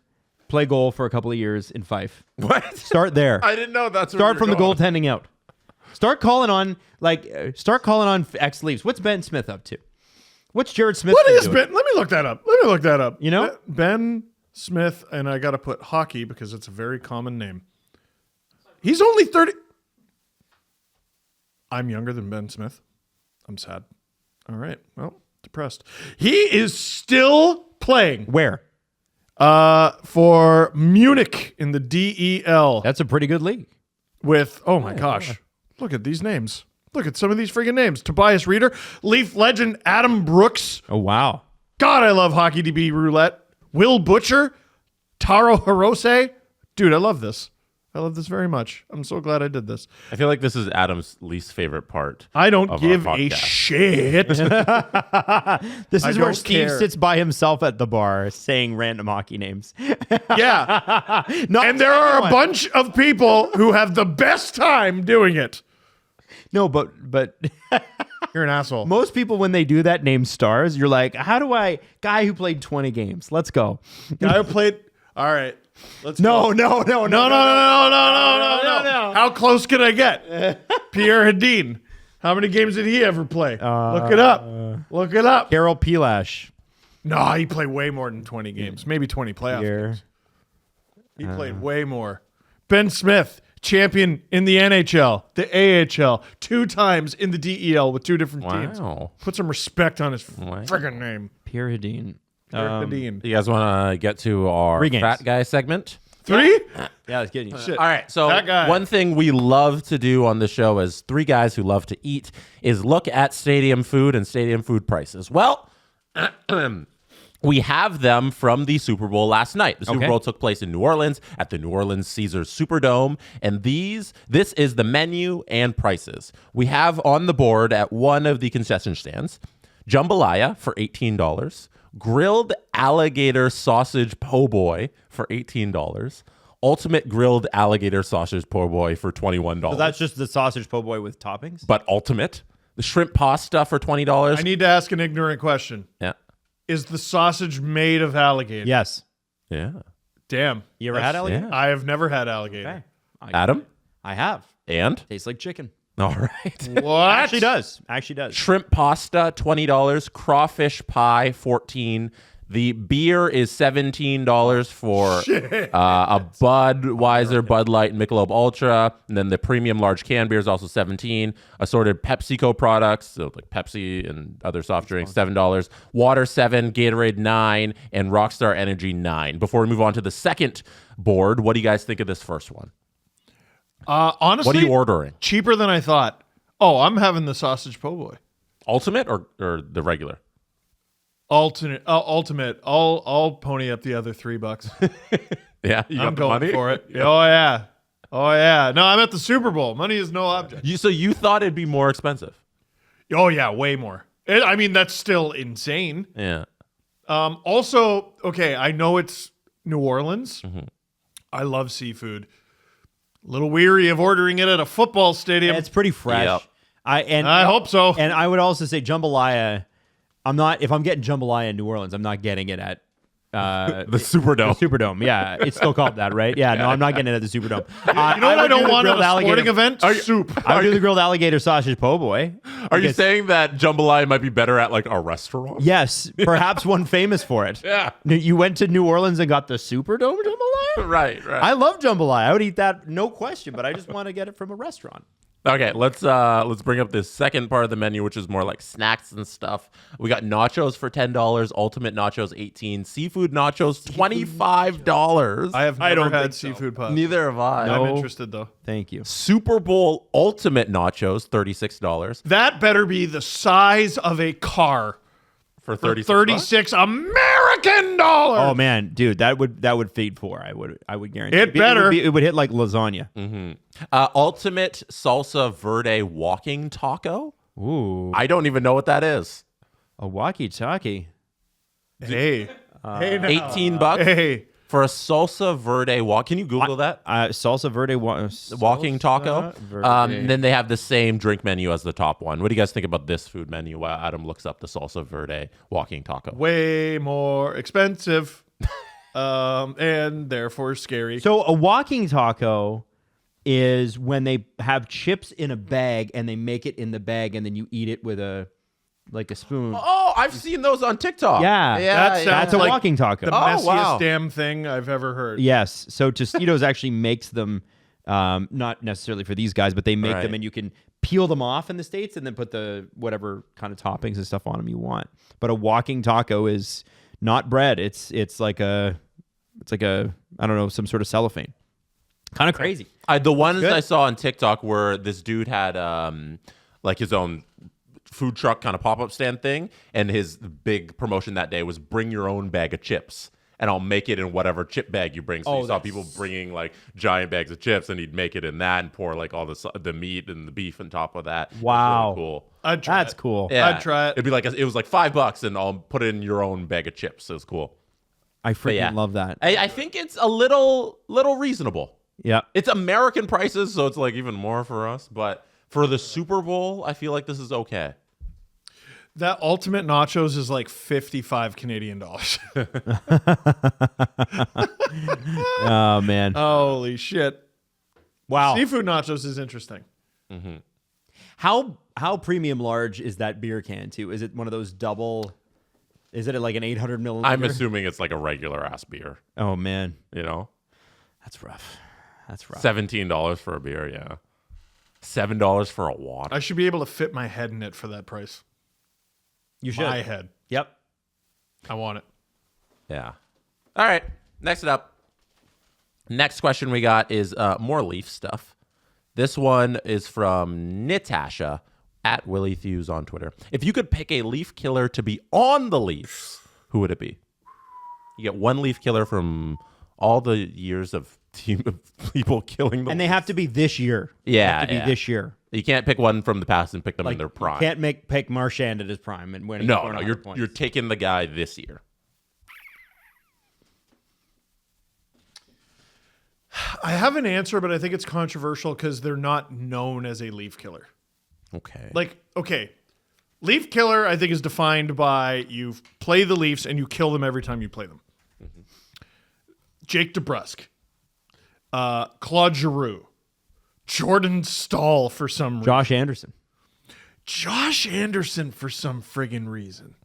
play goal for a couple of years in Fife. What? Start there. I didn't know that's Start from the goaltending out. Start calling on ex-Leafs. What's Ben Smith up to? What's Jared Smith? What is doing? Ben? Let me look that up. You know? Ben Smith, and I got to put hockey because it's a very common name. He's only 30. I'm younger than Ben Smith. I'm sad. All right. Well, depressed. He is still playing Where? for Munich in the DEL That's a pretty good league. with, oh my gosh, look at these names. Look at some of these freaking names. Tobias Reeder, Leaf legend Adam Brooks. Oh, wow. God, I love Hockey DB Roulette. Will Butcher, Taro Hirose. Dude, I love this. I love this very much. I'm so glad I did this. I feel like this is Adam's least favorite part. I don't of our give a podcast. shit. This is I where don't Steve care. sits by himself at the bar saying random hockey names. Yeah. Not And there are a bunch of people who have the best time doing it. No, but You're an asshole. most people, when they do that, name stars. You're like, guy who played 20 games. Let's go. Guy who played. All right. Let's No. No. How close can I get? Pierre Hedin. How many games did he ever play? Look it up. Look it up. Carol Pilash. No, he played way more than 20 games. Maybe 20 playoff games. He played way more. Ben Smith, champion in the NHL, the AHL, 2 times in the DEL with 2 different teams. Wow. Put some respect on his friggin' name. Pierre Hedin. Pierre Hedin. You guys want to get to our 3 games. fat guy segment? 3? Yeah, it's getting Shit. All right. So That guy. one thing we love to do on the show as 3 guys who love to eat is look at stadium food and stadium food prices. Well, we have them from the Super Bowl last night. The Super Bowl took place in New Orleans at the New Orleans Caesars Superdome, and this is the menu and prices. We have on the board at one of the concession stands, jambalaya for $18, grilled alligator sausage po' boy for $18, ultimate grilled alligator sausage po' boy for $21. So that's just the sausage po' boy with toppings? But ultimate, the shrimp pasta for $20. I need to ask an ignorant question. Yeah. Is the sausage made of alligator? Yes. Yeah. Damn. You ever had alligator? Yeah. I have never had alligator. Okay. Adam? I have. And? Tastes like chicken. All right. What? Actually does. Shrimp pasta, $20. Crawfish pie, $14. The beer is $17 for a Budweiser, Bud Light, and Michelob Ultra. And then the premium large can beer is also $17. Assorted PepsiCo products, so like Pepsi and other soft drinks, $7. Water, $7. Gatorade, $9. And Rockstar Energy, $9. Before we move on to the second board, what do you guys think of this first one? Honestly, What are you ordering? cheaper than I thought. Oh, I'm having the sausage po' boy. Ultimate or the regular? Ultimate. I'll pony up the other $3. Yeah, you I'm got the going money? for it. Oh yeah. Oh yeah. No, I'm at the Super Bowl. Money is no object. So you thought it'd be more expensive? Oh yeah, way more. I mean, that's still insane. Yeah. Also, okay, I know it's New Orleans. Mm-hmm. I love seafood. A little weary of ordering it at a football stadium. It's pretty fresh. Yep. I hope so. And I would also say jambalaya. If I'm getting jambalaya in New Orleans, I'm not getting it at The Superdome. Superdome. Yeah, it's still called that, right? Yeah, no, I'm not getting it at the Superdome. You know what I don't want at a sporting event? Are you- Soup. I would do the grilled alligator sausage po' boy. Are you Because- saying that jambalaya might be better at like a restaurant? Yes, perhaps one famous for it. Yeah. You went to New Orleans and got the Superdome jambalaya? Right. I love jambalaya. I would eat that, no question, but I just want to get it from a restaurant. Okay, let's bring up this second part of the menu, which is more like snacks and stuff. We got nachos for $10, ultimate nachos $18, seafood nachos $25. I have I never don't had think so. seafood pie. Neither have I. No. I'm interested though. Thank you. Super Bowl ultimate nachos $36 That better be the size of a car for for 36. 36 American dollars. Oh man, dude, that would feed 4. I would guarantee. It better. It would hit like lasagna. Ultimate salsa verde walking taco. Ooh, I don't even know what that is. a walkie-talkie. Hey. Hey now. $18. Hey. For a salsa verde walk, can you Google that? Salsa verde Walking taco. Then they have the same drink menu as the top one. What do you guys think about this food menu while Adam looks up the salsa verde walking taco? Way more expensive, and therefore scary. So a walking taco is when they have chips in a bag and they make it in the bag and then you eat it with a spoon. Oh, I've seen those on TikTok. Yeah, that's a like walking taco. The messiest damn thing I've ever heard. Yes. So Tostitos actually makes them, not necessarily for these guys, but they make them and you can peel them off in the States and then put the whatever kind of toppings and stuff on them you want. But a walking taco is not bread. It's like a I don't know, some sort of cellophane. Kind of crazy. The ones I saw on TikTok where this dude had like his own food truck kind of pop-up stand thing, and his big promotion that day was bring your own bag of chips, and I'll make it in whatever chip bag you bring. So you saw people bringing like giant bags of chips, and he'd make it in that and pour like all the meat and the beef on top of that. Wow, really cool. That's cool. Yeah. I'd try it. It'd be like it was like $5, and I'll put in your own bag of chips. It was cool. I freaking love that. I think it's a little reasonable. Yeah, It's American prices, so it's like even more for us. But for the Super Bowl, I feel like this is okay. That ultimate nachos is like 55 Canadian dollars. Oh man. Holy shit. Wow. Seafood nachos is interesting. Mm-hmm. How premium large is that beer can too? Is it one of those double? Is it like an 800 milliliter? I'm assuming it's like a regular ass beer. Oh man, You know, that's rough. That's rough. $17 for a beer. Yeah, $7 for a water. I should be able to fit my head in it for that price. You should. My head. Yep. I want it. Yeah. All right. Next up. Next question we got is more Leaf stuff. This one is from Natasha at Willie Thews on Twitter. If you could pick a Leaf killer to be on the Leafs, who would it be? You get one Leaf killer from all the years of team of people killing them. And they have to be this year. Yeah, They have to be this year. You can't pick one from the past and pick them in their prime. You can't pick Marchand at his prime and win. No, you're taking the guy this year. I have an answer, but I think it's controversial because they're not known as a Leaf killer. Okay. Leaf killer, I think, is defined by you play the Leafs and you kill them every time you play them. Mm-hmm. Jake DeBrusk, Claude Giroux, Jordan Stahl for some reason. Josh Anderson for some friggin' reason.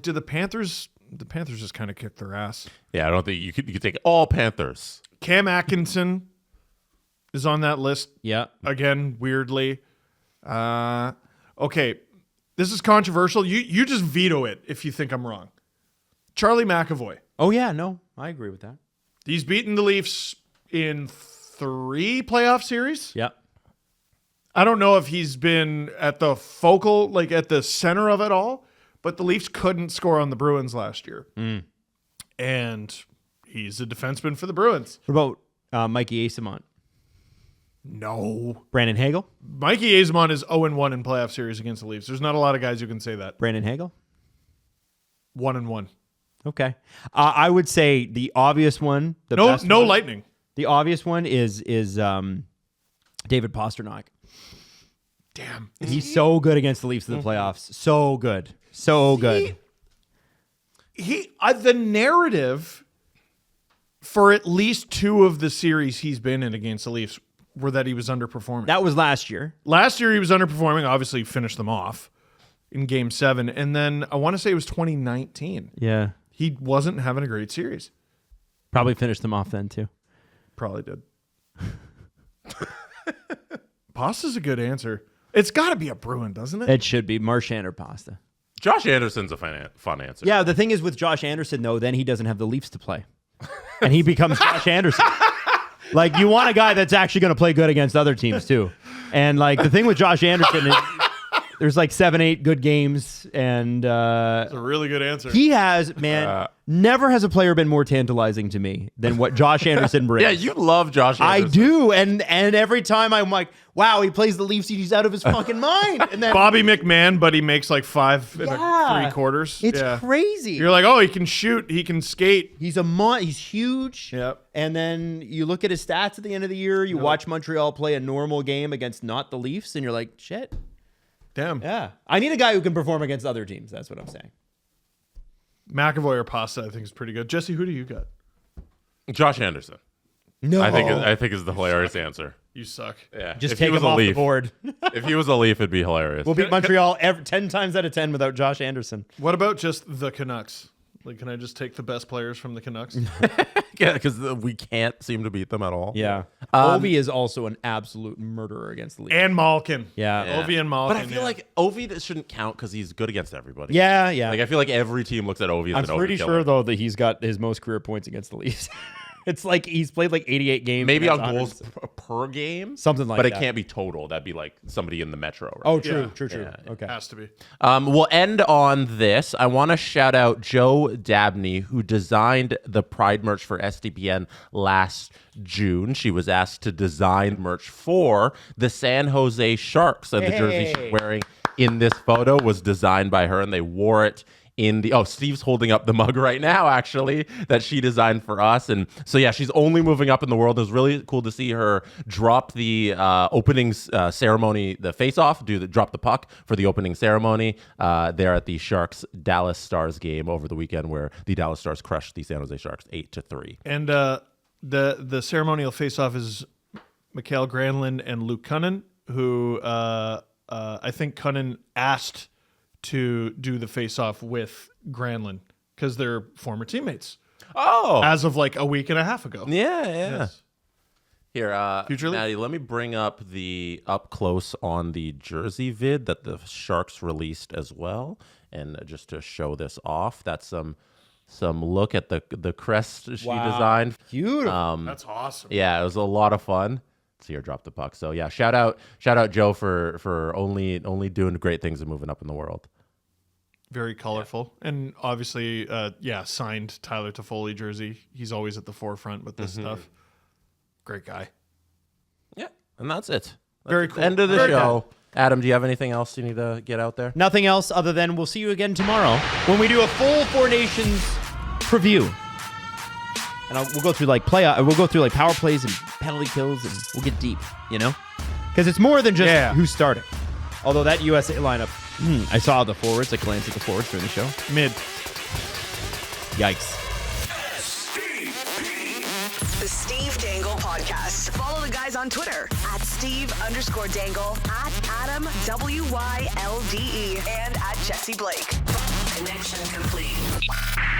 Do the Panthers just kind of kick their ass? Yeah, I don't think you could take all Panthers. Cam Atkinson is on that list. Yeah. Again, weirdly. Okay. This is controversial. You just veto it if you think I'm wrong. Charlie McAvoy. Oh yeah, no, I agree with that. He's beaten the Leafs in 3 playoff series. Yep. I don't know if he's been at the focal, at the center of it all, but the Leafs couldn't score on the Bruins last year. And he's a defenseman for the Bruins. What about Mikey Asimont? No. Brandon Hagel? Mikey Asimont is 0-1 in playoff series against the Leafs. There's not a lot of guys who can say that. Brandon Hagel? 1-1. Okay. I would say the obvious one. No Lightning. The obvious one is David Pastrnak. Damn. He's so good against the Leafs in the playoffs. So good. So good. The narrative for at least 2 of the series he's been in against the Leafs were that he was underperforming. That was last year. Last year he was underperforming. Obviously finished them off in Game 7. And then I want to say it was 2019. Yeah. He wasn't having a great series. Probably finished them off then too. Probably did. Pasta's a good answer. It's got to be a Bruin, doesn't it? It should be Marchand or Pasta. Josh Anderson's a fun answer. Yeah, the thing is with Josh Anderson, though, then he doesn't have the Leafs to play. And he becomes Josh Anderson. You want a guy that's actually going to play good against other teams, too. And, the thing with Josh Anderson is There's like 7-8 good games, and That's a really good answer. he has, man, never has a player been more tantalizing to me than what Josh Anderson brings. Yeah, you love Josh Anderson. I do, and every time I'm like, wow, he plays the Leafs, he's out of his fucking mind. And then Bobby McMahon, but he makes like 5 and 3/4. it's crazy. You're like, oh, he can shoot, he can skate. He's he's huge. Yep. And then you look at his stats at the end of the year, you watch Montreal play a normal game against not the Leafs, and you're like, shit. Damn. Yeah. I need a guy who can perform against other teams. That's what I'm saying. McAvoy or Pasta, I think is pretty good. Jesse, who do you got? Josh Anderson. No. I think is the hilarious answer. You suck. Yeah. Just If he take was him a off the Leaf- board. If he was a Leaf, it'd be hilarious. We'll beat Montreal 10 times out of 10 without Josh Anderson. What about just the Canucks? Like, can I just take the best players from the Canucks? Yeah, because we can't seem to beat them at all. Yeah. Ovi is also an absolute murderer against the Leafs. And Malkin. Yeah. Ovi and Malkin. But I feel like Ovi that shouldn't count because he's good against everybody. Yeah, yeah. Like I feel like every team looks at Ovi as I'm an Ovi pretty killer. sure, though, that he's got his most career points against the Leafs. It's like he's played like 88 games. Maybe on against goals 100. per game, Something like but that. it can't be total. That'd be like somebody in the Metro. Right? Oh, true, Yeah. true. Yeah. Okay. Has to be. We'll end on this. I want to shout out Jo Dabney, who designed the Pride merch for SDPN last June. She was asked to design merch for the San Jose Sharks, and the jersey she's wearing in this photo was designed by her, and they wore it in the Steve's holding up the mug right now, actually, that she designed for us. And so yeah, she's only moving up in the world. It was really cool to see her drop the opening ceremony, the face-off, drop the puck for the opening ceremony there at the Sharks Dallas Stars game over the weekend, where the Dallas Stars crushed the San Jose Sharks 8-3. And the ceremonial face-off is Mikael Granlund and Luke Cunnin, who I think Cunnin asked to do the face-off with Granlund because they're former teammates. Oh, As of like a week and a half ago. yeah. Yes. Here, Future Leaf? Maddie, let me bring up the up close on the jersey vid that the Sharks released as well, and just to show this off, that's some look at the crest she designed. Beautiful. That's awesome. Yeah, it was a lot of fun. See her drop the puck. So yeah, shout out Jo for only doing great things and moving up in the world. Very colorful. And obviously, signed Tyler Toffoli jersey. He's always at the forefront with this stuff. Great guy. Yeah, and that's it. Very the cool. End of the Very show. Adam, do you have anything else you need to get out there? Nothing else other than we'll see you again tomorrow when we do a full Four Nations preview. And we'll go through like power plays and penalty kills, and we'll get deep, because it's more than just who's starting. Although that USA lineup, I saw the forwards. I glanced at the forwards during the show. Mid. Yikes. The Steve Dangle Podcast. Follow the guys on Twitter at Steve_Dangle, at Adam WYLDE, and at Jesse Blake. Connection complete.